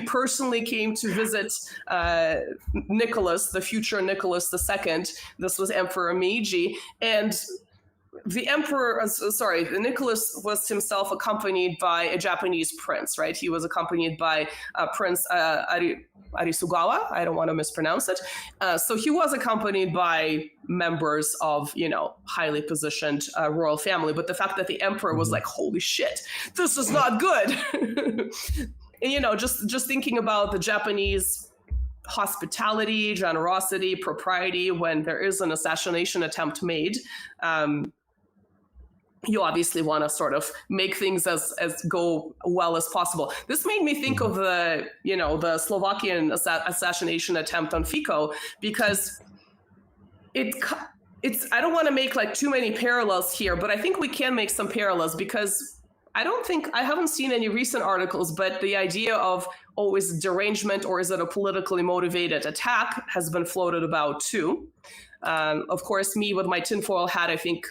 personally came to visit Nicholas, the future Nicholas II. This was Emperor Meiji, and Nicholas was himself accompanied by a Japanese prince, right? He was accompanied by Prince Arisugawa. I don't want to mispronounce it. So he was accompanied by members of, highly positioned royal family. But the fact that the emperor was like, holy shit, this is not good. And, just thinking about the Japanese hospitality, generosity, propriety, when there is an assassination attempt made, you obviously want to sort of make things as go well as possible. This made me think of the Slovakian assassination attempt on Fico, because it's I don't want to make like too many parallels here, but I think we can make some parallels, because I haven't seen any recent articles, but the idea of, is it derangement or is it a politically motivated attack has been floated about too. Of course, me with my tinfoil hat, I think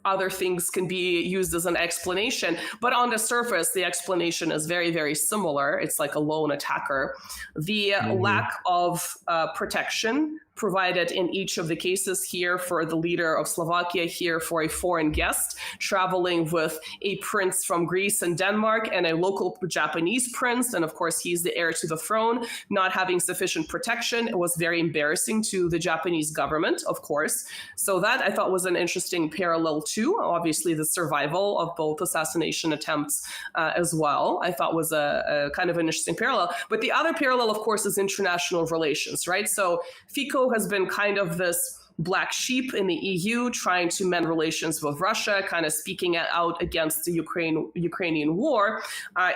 other things can be used as an explanation, but on the surface, the explanation is very, very similar. It's like a lone attacker. The lack of protection provided in each of the cases, here for the leader of Slovakia, here for a foreign guest traveling with a prince from Greece and Denmark and a local Japanese prince. And of course, he's the heir to the throne, not having sufficient protection. It was very embarrassing to the Japanese government, of course. So that I thought was an interesting parallel too. Obviously, the survival of both assassination attempts as well, I thought was a kind of an interesting parallel. But the other parallel, of course, is international relations, right? So Fico has been kind of this black sheep in the EU, trying to mend relations with Russia, kind of speaking out against the Ukrainian war.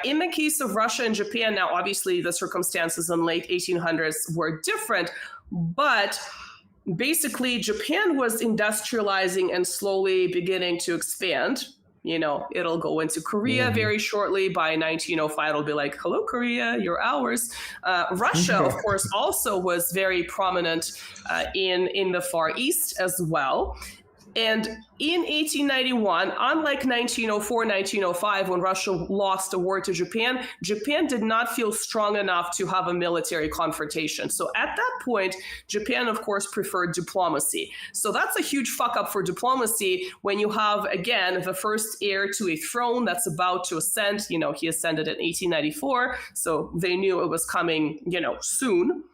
In the case of Russia and Japan, now obviously the circumstances in late 1800s were different, but basically Japan was industrializing and slowly beginning to expand. It'll go into Korea very shortly. By 1905, it'll be like, hello, Korea, you're ours. Russia, of course, also was very prominent in the Far East as well. And in 1891, unlike 1904, 1905, when Russia lost a war to Japan, Japan did not feel strong enough to have a military confrontation. So at that point, Japan, of course, preferred diplomacy. So that's a huge fuck up for diplomacy when you have, again, the first heir to a throne that's about to ascend. You know, he ascended in 1894, so they knew it was coming, you know, soon.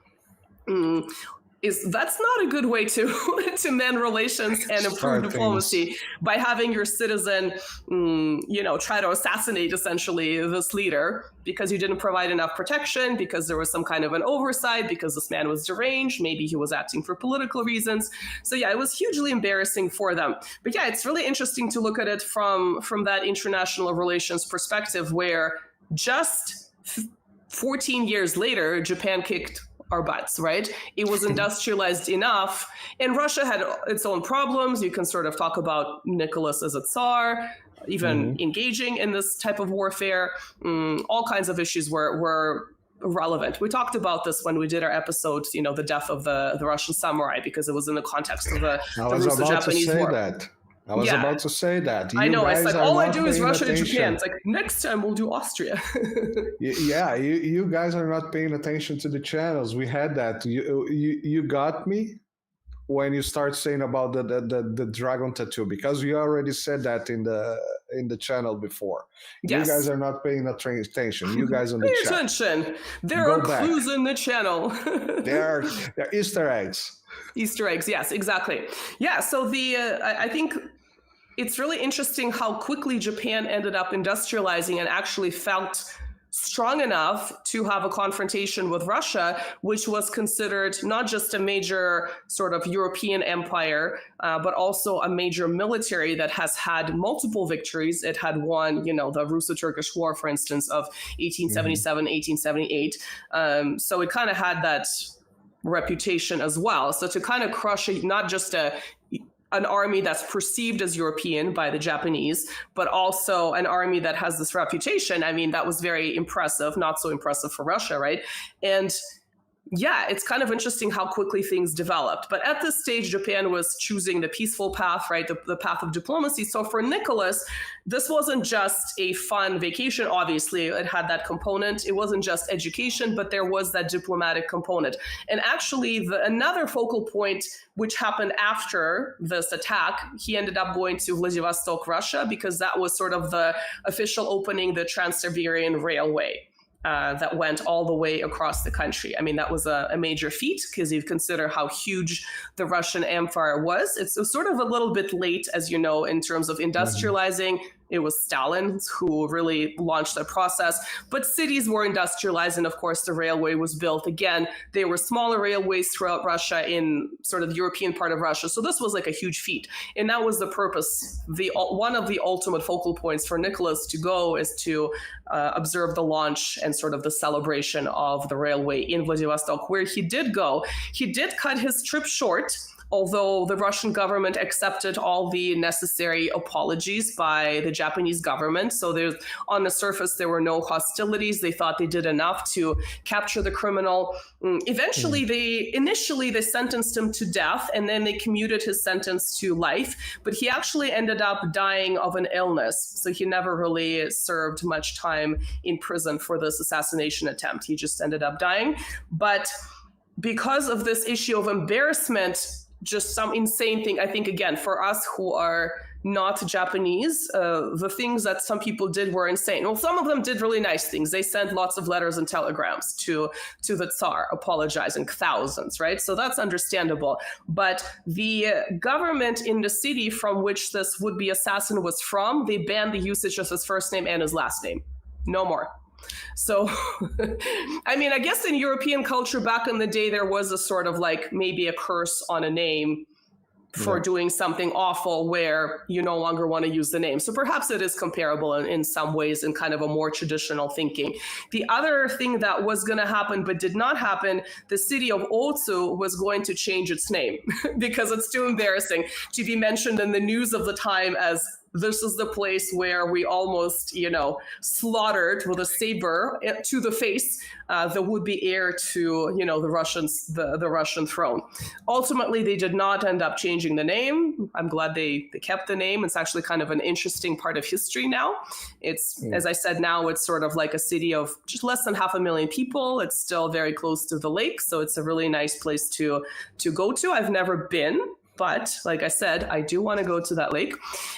That's not a good way to to mend relations and improve diplomacy by having your citizen, you know, try to assassinate essentially this leader because you didn't provide enough protection, because there was some kind of an oversight, because this man was deranged, maybe he was acting for political reasons. So yeah, it was hugely embarrassing for them. But yeah, it's really interesting to look at it from that international relations perspective, where just 14 years later, Japan kicked our butts, right? It was industrialized enough, and Russia had its own problems. You can sort of talk about Nicholas as a Tsar, even engaging in this type of warfare. All kinds of issues were relevant. We talked about this when we did our episode, you know, the death of the Russian samurai, because it was in the context of the Russo-Japanese War. I was about to say that. I know. It's like, all I do is Russia and Japan. It's like, next time we'll do Austria. Yeah, you guys are not paying attention to the channels. We had that. You got me when you start saying about the dragon tattoo, because we already said that in the channel before. Yes. You guys are not paying attention. You guys on the Pay chat. attention. There are clues in the channel. There are Easter eggs. Easter eggs, yes, exactly. Yeah, so I think it's really interesting how quickly Japan ended up industrializing and actually felt strong enough to have a confrontation with Russia, which was considered not just a major sort of European empire, but also a major military that has had multiple victories. It had won, you know, the Russo-Turkish War, for instance, of 1877, 1878. So it kind of had that reputation as well. So to kind of crush not just an army that's perceived as European by the Japanese, but also an army that has this reputation, I mean, that was very impressive, not so impressive for Russia, right? And yeah, it's kind of interesting how quickly things developed. But at this stage, Japan was choosing the peaceful path, right? The path of diplomacy. So for Nicholas, this wasn't just a fun vacation. Obviously, it had that component. It wasn't just education, but there was that diplomatic component. And actually, another focal point, which happened after this attack, he ended up going to Vladivostok, Russia, because that was sort of the official opening, the Trans-Siberian Railway. That went all the way across the country. I mean, that was a major feat, because you consider how huge the Russian Empire was. It's sort of a little bit late, as you know, in terms of industrializing. It was Stalin who really launched that process. But cities were industrialized, and of course, the railway was built. Again, they were smaller railways throughout Russia, in sort of the European part of Russia. So this was like a huge feat. And that was the purpose. One of the ultimate focal points for Nicholas to go is to observe the launch and sort of the celebration of the railway in Vladivostok, where he did go. He did cut his trip short, although the Russian government accepted all the necessary apologies by the Japanese government. So on the surface, there were no hostilities. They thought they did enough to capture the criminal. Eventually, they sentenced him to death, and then they commuted his sentence to life. But he actually ended up dying of an illness. So he never really served much time in prison for this assassination attempt. He just ended up dying. But because of this issue of embarrassment, just some insane thing, I think, again, for us who are not Japanese, the things that some people did were insane. Well, some of them did really nice things. They sent lots of letters and telegrams to the Tsar, apologizing, thousands, right? So that's understandable. But the government in the city from which this would-be assassin was from, they banned the usage of his first name and his last name. No more. So, I mean, I guess in European culture back in the day, there was a sort of like maybe a curse on a name for doing something awful where you no longer want to use the name. So perhaps it is comparable in some ways in kind of a more traditional thinking. The other thing that was going to happen but did not happen, the city of Otsu was going to change its name because it's too embarrassing to be mentioned in the news of the time as this is the place where we almost, slaughtered with a saber to the face the would-be heir to, the Russian throne. Ultimately, they did not end up changing the name. I'm glad they kept the name. It's actually kind of an interesting part of history now. It's, as I said, now it's sort of like a city of just less than 500,000 people. It's still very close to the lake, so it's a really nice place to go to. I've never been, but like I said, I do want to go to that lake.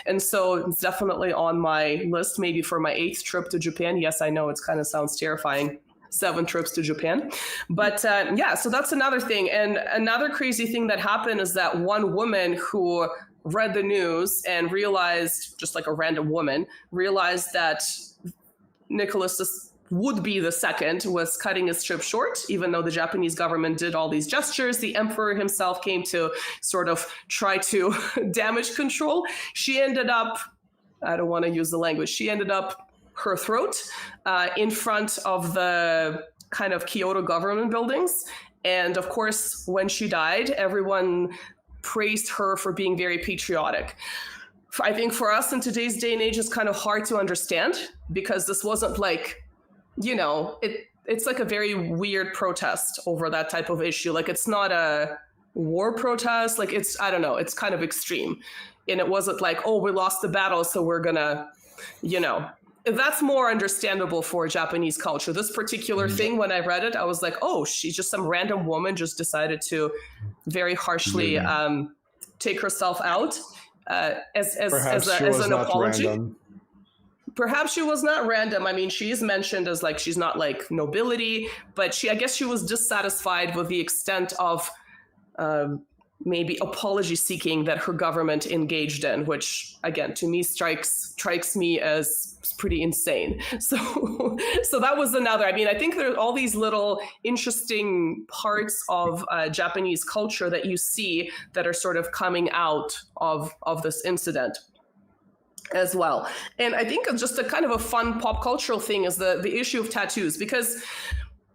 And so it's definitely on my list, maybe for my 8th trip to Japan. Yes, I know it kind of sounds terrifying. 7 trips to Japan. But so that's another thing. And another crazy thing that happened is that one woman who read the news and realized, just like a random woman, realized that Nicholas would be the second was cutting his trip short, even though the Japanese government did all these gestures. The emperor himself came to sort of try to damage control. She ended up, I don't want to use the language, she ended up her throat in front of the kind of Kyoto government buildings. And of course, when she died, everyone praised her for being very patriotic. I think for us in today's day and age, it's kind of hard to understand because this wasn't like, it's like a very weird protest over that type of issue. Like it's not a war protest. Like it's, I don't know, it's kind of extreme. And it wasn't like, oh, we lost the battle, so we're gonna, that's more understandable for Japanese culture. This particular thing, when I read it, I was like, oh, she's just some random woman just decided to very harshly take herself out as an apology. Random. Perhaps she was not random. I mean, she is mentioned as like, she's not like nobility, but I guess she was dissatisfied with the extent of maybe apology seeking that her government engaged in, which again, to me strikes me as pretty insane. So that was another, I mean, I think there are all these little interesting parts of Japanese culture that you see that are sort of coming out of this incident as well. And I think just a kind of a fun pop cultural thing is the issue of tattoos, because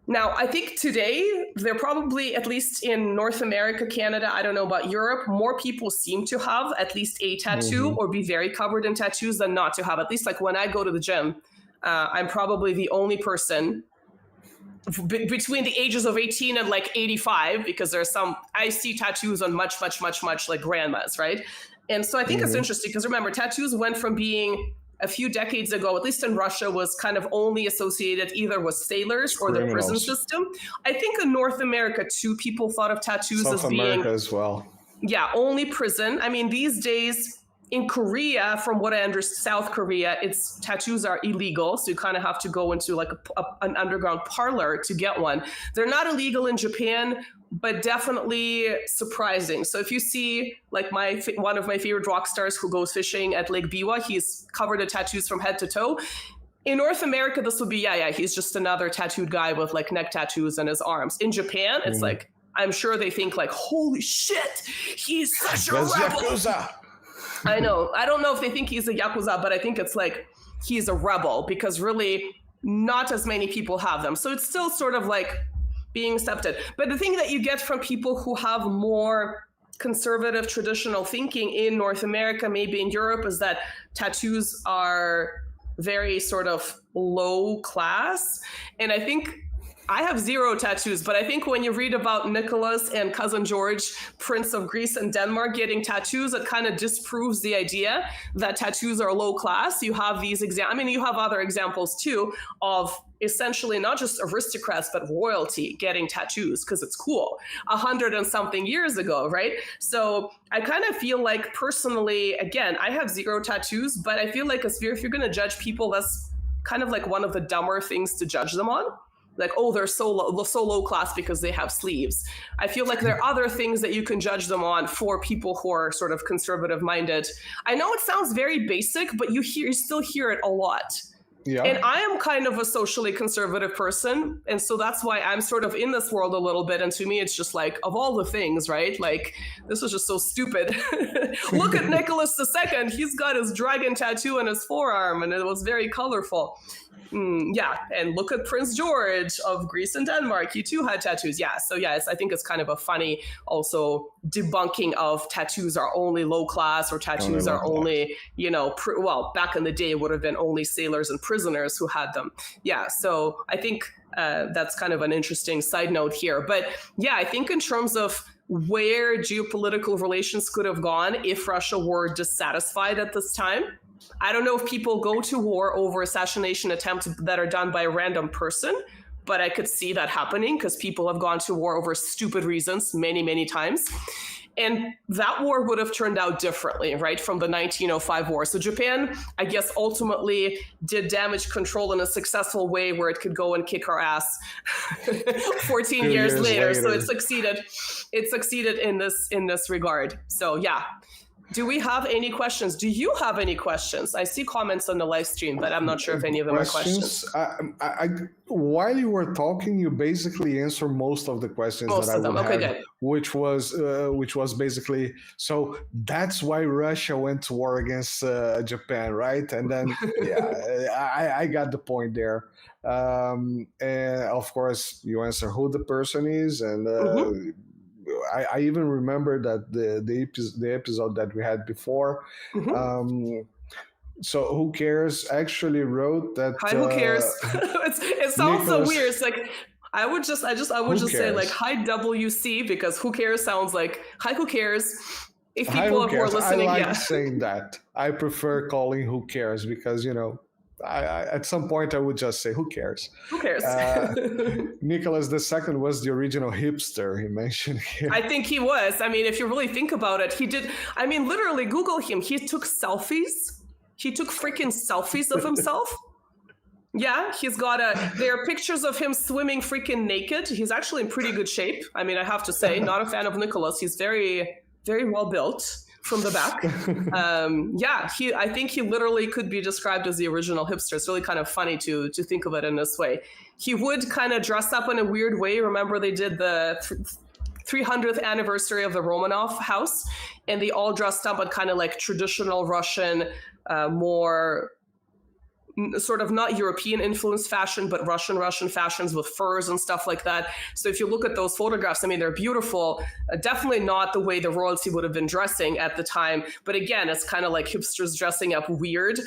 now I think today they're probably, at least in North America, Canada, I don't know about Europe, more people seem to have at least a tattoo or be very covered in tattoos than not to have. At least like when I go to the gym, I'm probably the only person between the ages of 18 and like 85, because there's I see tattoos on much like grandmas, right? And so I think it's interesting because remember, tattoos went from being a few decades ago, at least in Russia, was kind of only associated either with sailors or the prison system. I think in North America too, people thought of tattoos as being America as well. Yeah, only prison. I mean, these days in Korea, from what I understand, South Korea, tattoos are illegal. So you kind of have to go into like an underground parlor to get one. They're not illegal in Japan, but definitely surprising. So if you see like one of my favorite rock stars who goes fishing at Lake Biwa, he's covered in tattoos from head to toe. In North America, this would be, he's just another tattooed guy with like neck tattoos on his arms. In Japan, it's like, I'm sure they think like, holy shit, he's such a rebel. Yakuza. I know. I don't know if they think he's a Yakuza, but I think it's like he's a rebel because really not as many people have them. So it's still sort of like being accepted. But the thing that you get from people who have more conservative traditional thinking in North America, maybe in Europe, is that tattoos are very sort of low class. And I think I have 0 tattoos, but I think when you read about Nicholas and cousin George, Prince of Greece and Denmark, getting tattoos, it kind of disproves the idea that tattoos are low class. You have these you have other examples too of essentially not just aristocrats, but royalty getting tattoos because it's cool 100 and something years ago, right? So I kind of feel like personally, again, I have 0 tattoos, but I feel like if you're going to judge people, that's kind of like one of the dumber things to judge them on. Like, oh, they're so low class because they have sleeves. I feel like there are other things that you can judge them on for people who are sort of conservative minded. I know it sounds very basic, but you still hear it a lot. Yeah. And I am kind of a socially conservative person. And so that's why I'm sort of in this world a little bit. And to me, it's just like, of all the things, right? Like, this is just so stupid. Look at Nicholas II. He's got his dragon tattoo on his forearm, and it was very colorful. Yeah, and look at Prince George of Greece and Denmark. He too had tattoos. Yeah, so yeah, I think it's kind of a funny also debunking of tattoos are only low class, or tattoos are only, you know, well, back in the day it would have been only sailors and prisoners who had them. Yeah, so I think that's kind of an interesting side note here. But yeah, I think in terms of where geopolitical relations could have gone if Russia were dissatisfied at this time, I don't know if people go to war over assassination attempts that are done by a random person, but I could see that happening because people have gone to war over stupid reasons many, many times. And that war would have turned out differently, right, from the 1905 war. So Japan, I guess, ultimately did damage control in a successful way where it could go and kick our ass 14 years later. So it succeeded. It succeeded in this regard. So yeah. Do we have any questions? Do you have any questions? I see comments on the live stream, but I'm not sure if any of them are questions. While you were talking, you basically answered most of the questions Most that of I them. would Okay, have, good. which was basically, so that's why Russia went to war against Japan, right? And then, yeah, I got the point there. And of course, you answer who the person is, and I even remember that the episode that we had before. So who cares? Actually wrote that. Hi, who cares? It sounds so weird. It's like I would just say like hi WC, because who cares sounds like hi, who cares. If people who are listening, I like saying that. I prefer calling who cares because, you know, I at some point I would just say, who cares? Who cares? Nicholas II was the original hipster, he mentioned here. I think he was. I mean, if you really think about it, he did. I mean, literally, Google him. He took selfies. He took freaking selfies of himself. Yeah, there are pictures of him swimming freaking naked. He's actually in pretty good shape. I mean, I have to say, not a fan of Nicholas. He's very, very well built from the back. I think he literally could be described as the original hipster. It's really kind of funny to think of it in this way. He would kind of dress up in a weird way. Remember, they did the 300th anniversary of the Romanov house, and they all dressed up in kind of like traditional Russian, more sort of not European influenced fashion, but Russian fashions with furs and stuff like that. So if you look at those photographs, I mean, they're beautiful. Definitely not the way the royalty would have been dressing at the time. But again, it's kind of like hipsters dressing up weird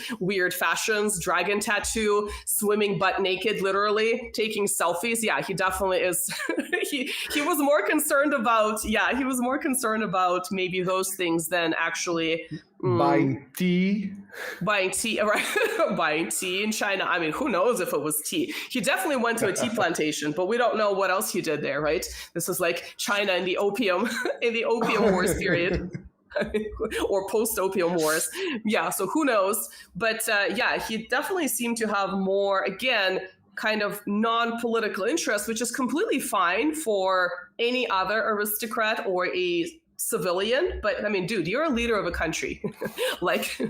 fashions, dragon tattoo, swimming butt naked, literally taking selfies. Yeah, he definitely is. he was more concerned about, maybe those things than actually buying tea, right? Buying tea in China. I mean, who knows if it was tea? He definitely went to a tea plantation, but we don't know what else he did there, right? This is like China in the opium wars period. Or post-opium wars. Yeah, so who knows? But he definitely seemed to have more, again, kind of non-political interest, which is completely fine for any other aristocrat or a civilian. But I mean, dude, you're a leader of a country. Like,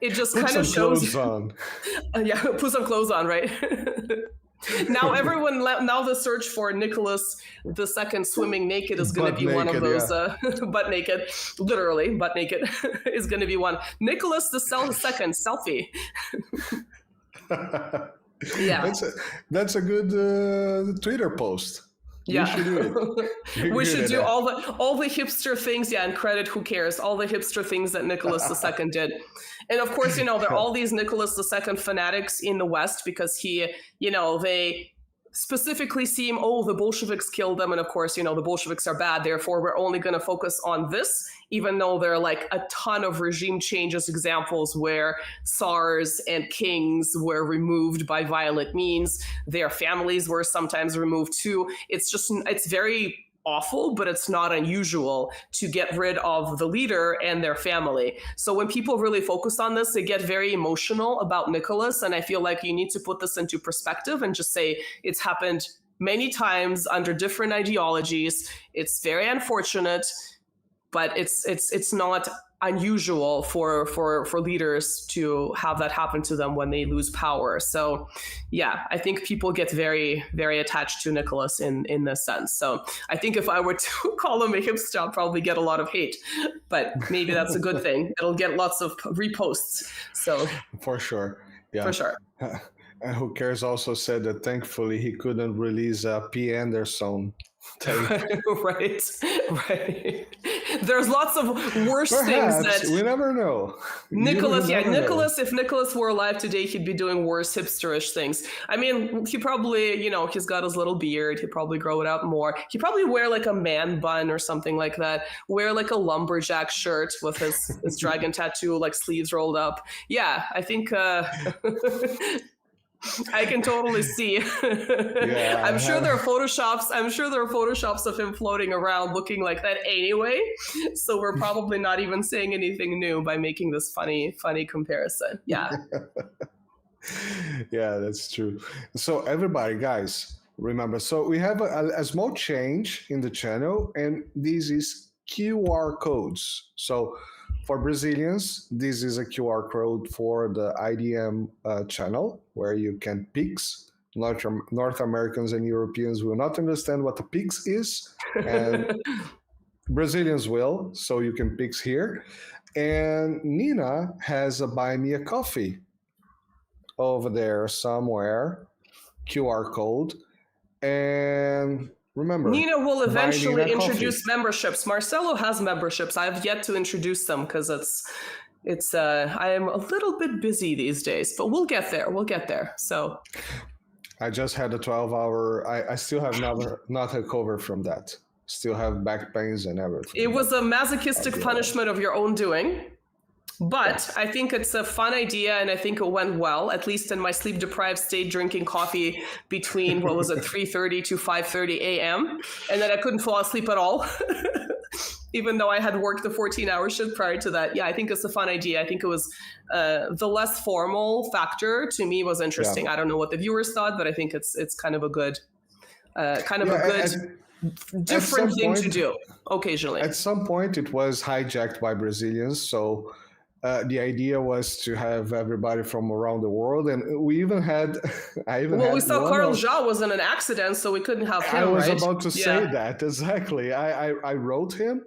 it just kind of shows. Put some clothes on. Put some clothes on, right? Now the search for Nicholas II swimming naked is going to be one of those butt naked, literally butt naked is going to be one. Nicholas II selfie. Yeah, that's a good Twitter post. Yeah, we should do it. We should do all the hipster things. Yeah, and credit who cares, all the hipster things that Nicholas II did. And of course, there are all these Nicholas II fanatics in the West because they specifically seem, the Bolsheviks killed them. And of course, the Bolsheviks are bad. Therefore, we're only going to focus on this, even though there are like a ton of regime changes examples where Tsars and kings were removed by violent means. Their families were sometimes removed too. It's very awful, but it's not unusual to get rid of the leader and their family. So when people really focus on this, they get very emotional about Nicholas. And I feel like you need to put this into perspective and just say it's happened many times under different ideologies. It's very unfortunate, but it's not unusual for leaders to have that happen to them when they lose power. So yeah, I think people get very, very attached to Nicholas in this sense. So I think if I were to call him a hipster, I'll probably get a lot of hate, but maybe that's a good thing. It'll get lots of reposts. So For sure. Yeah. for sure. And Who Cares also said that thankfully he couldn't release P. Anderson tape. right. There's lots of worse things Perhaps, that we never know. Nicholas, You never know. Nicholas, if Nicholas were alive today, he'd be doing worse hipsterish things. I mean, he probably, he's got his little beard. He'd probably grow it out more. He'd probably wear like a man bun or something like that. Wear like a lumberjack shirt with his dragon tattoo, like sleeves rolled up. Yeah, I think I can totally see. Yeah, I'm sure there are photoshops of him floating around looking like that anyway. So we're probably not even saying anything new by making this funny comparison. Yeah. Yeah, that's true. So everybody, guys, remember, so we have a small change in the channel, and this is QR codes. So for Brazilians, this is a QR code for the IDM channel where you can pix. North Americans and Europeans will not understand what a pix is, and Brazilians will, so you can pix here. And Nina has a Buy Me a Coffee over there somewhere, QR code. And remember, Nina will eventually Nina introduce coffee. memberships. Marcelo has memberships. I've yet to introduce them because I am a little bit busy these days, but we'll get there. So I just had a 12-hour. I still have not recovered from that. Still have back pains and everything. it was a masochistic punishment of your own doing. But I think it's a fun idea, and I think it went well, at least in my sleep-deprived state, drinking coffee between, 3:30 to 5:30 a.m., and then I couldn't fall asleep at all, even though I had worked the 14-hour shift prior to that. Yeah, I think it's a fun idea. I think it was the less formal factor to me was interesting. Yeah. I don't know what the viewers thought, but I think it's kind of a good, different thing to do occasionally. At some point, it was hijacked by Brazilians, so the idea was to have everybody from around the world, and we even had. We saw Carl Ja was in an accident, so we couldn't have him. I was right? about to say that exactly. I wrote him.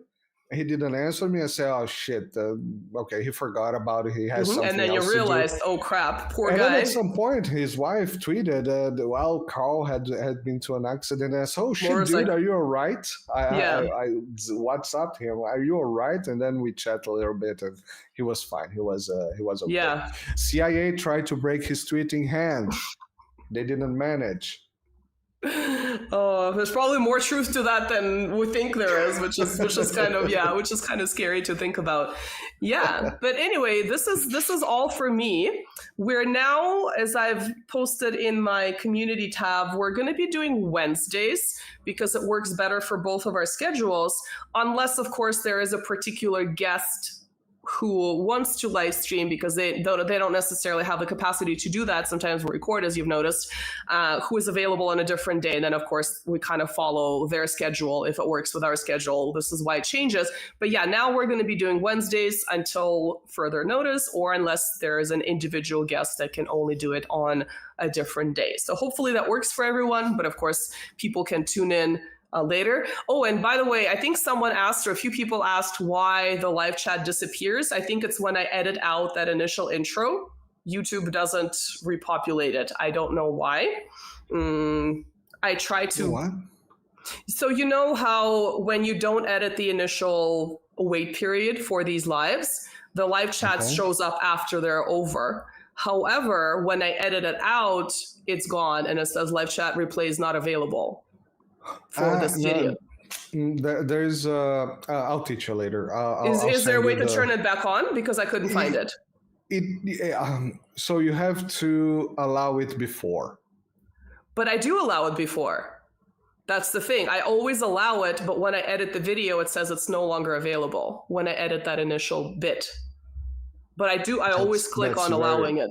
He didn't answer me. I said, "Oh shit! Okay, he forgot about it. He has something And then else you to do." realized, oh crap, poor And guy. then at some point, his wife tweeted, "Well, Carl had been to an accident." And I said, "Oh shit, Laura's dude, like- are you all right?" Yeah. I WhatsApped him, "Are you all right?" And then we chat a little bit, and he was fine. He was okay. Yeah. CIA tried to break his tweeting hand. They didn't manage. Oh, there's probably more truth to that than we think there is, which is kind of scary to think about. Yeah, but anyway, this is all for me. We're now, as I've posted in my community tab, we're going to be doing Wednesdays because it works better for both of our schedules, unless of course there is a particular guest who wants to live stream because they don't necessarily have the capacity to do that. Sometimes we record, as you've noticed, who is available on a different day. And then, of course, we kind of follow their schedule if it works with our schedule. This is why it changes. But yeah, now we're going to be doing Wednesdays until further notice, or unless there is an individual guest that can only do it on a different day. So hopefully that works for everyone. But of course, people can tune in later. Oh, and by the way, I think someone asked, or a few people asked, why the live chat disappears. I think it's when I edit out that initial intro, YouTube doesn't repopulate it. I don't know why. I try to. What? So you know how when you don't edit the initial wait period for these lives, the live chat shows up after they're over. However, when I edit it out, it's gone and it says live chat replay is not available for this video. There's I'll teach you later. Is there a way to turn it back on? Because I couldn't find it. So you have to allow it before. But I do allow it before. That's the thing. I always allow it, but when I edit the video, it says it's no longer available when I edit that initial bit. But I always click on allowing it.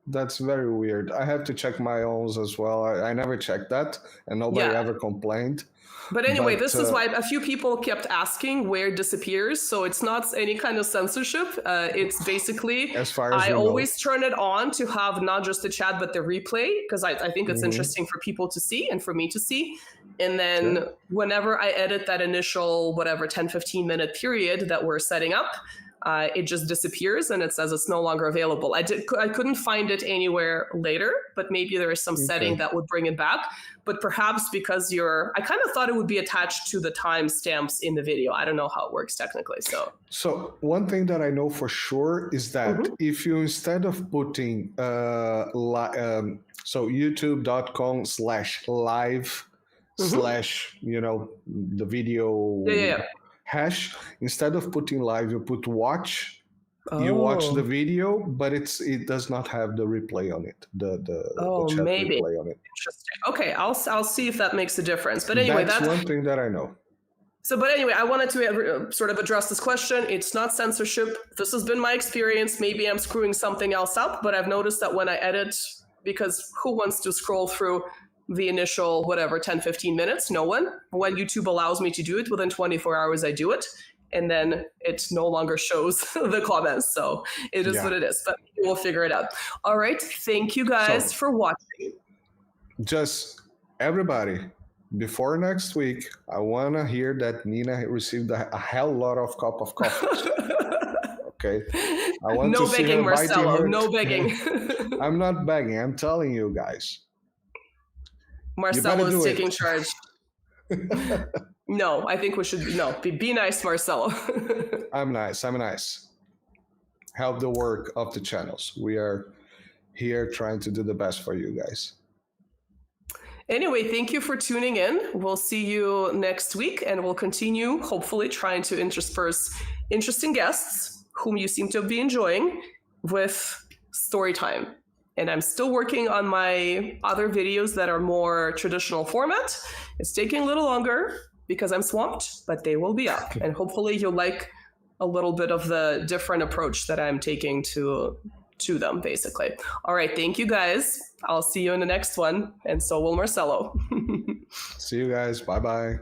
That's very weird. I have to check my own as well. I never checked that, and nobody Yeah. ever complained. But anyway, But, this is why a few people kept asking where it disappears. So it's not any kind of censorship. It's basically, As far as I we know. always turn it on to have not just the chat, but the replay, because I think it's Mhm. interesting for people to see and for me to see. And then Yeah. whenever I edit that initial, whatever, 10, 15 minute period that we're setting up, it just disappears and it says it's no longer available. I couldn't find it anywhere later, but maybe there is some setting that would bring it back. But perhaps because I kind of thought it would be attached to the timestamps in the video. I don't know how it works technically. So one thing that I know for sure is that if you, instead of putting so youtube.com/live / the video hash, instead of putting live, you put watch. You watch the video, but it does not have the replay on it. The chat maybe replay on it. Interesting. Okay, I'll see if that makes a difference. But anyway, that's one thing that I know. So, but anyway, I wanted to sort of address this question. It's not censorship. This has been my experience. Maybe I'm screwing something else up, but I've noticed that when I edit, because who wants to scroll through the initial, whatever, 10, 15 minutes? No one. When YouTube allows me to do it, within 24 hours, I do it. And then it no longer shows the comments. So it is what it is, but we'll figure it out. All right. Thank you guys for watching. Just everybody, before next week, I want to hear that Nina received a hell lot of cup of coffee. Okay. I want no to see begging, her Marcelo. biting her. No begging. I'm not begging. I'm telling you guys. Marcelo is taking charge. No, I think we should be nice, Marcelo. I'm nice. Help the work of the channels. We are here trying to do the best for you guys. Anyway, thank you for tuning in. We'll see you next week, and we'll continue, hopefully, trying to intersperse interesting guests whom you seem to be enjoying with story time. And I'm still working on my other videos that are more traditional format. It's taking a little longer because I'm swamped, but they will be up. And hopefully you'll like a little bit of the different approach that I'm taking to them, basically. All right, thank you guys. I'll see you in the next one, and so will Marcelo. See you guys. Bye-bye.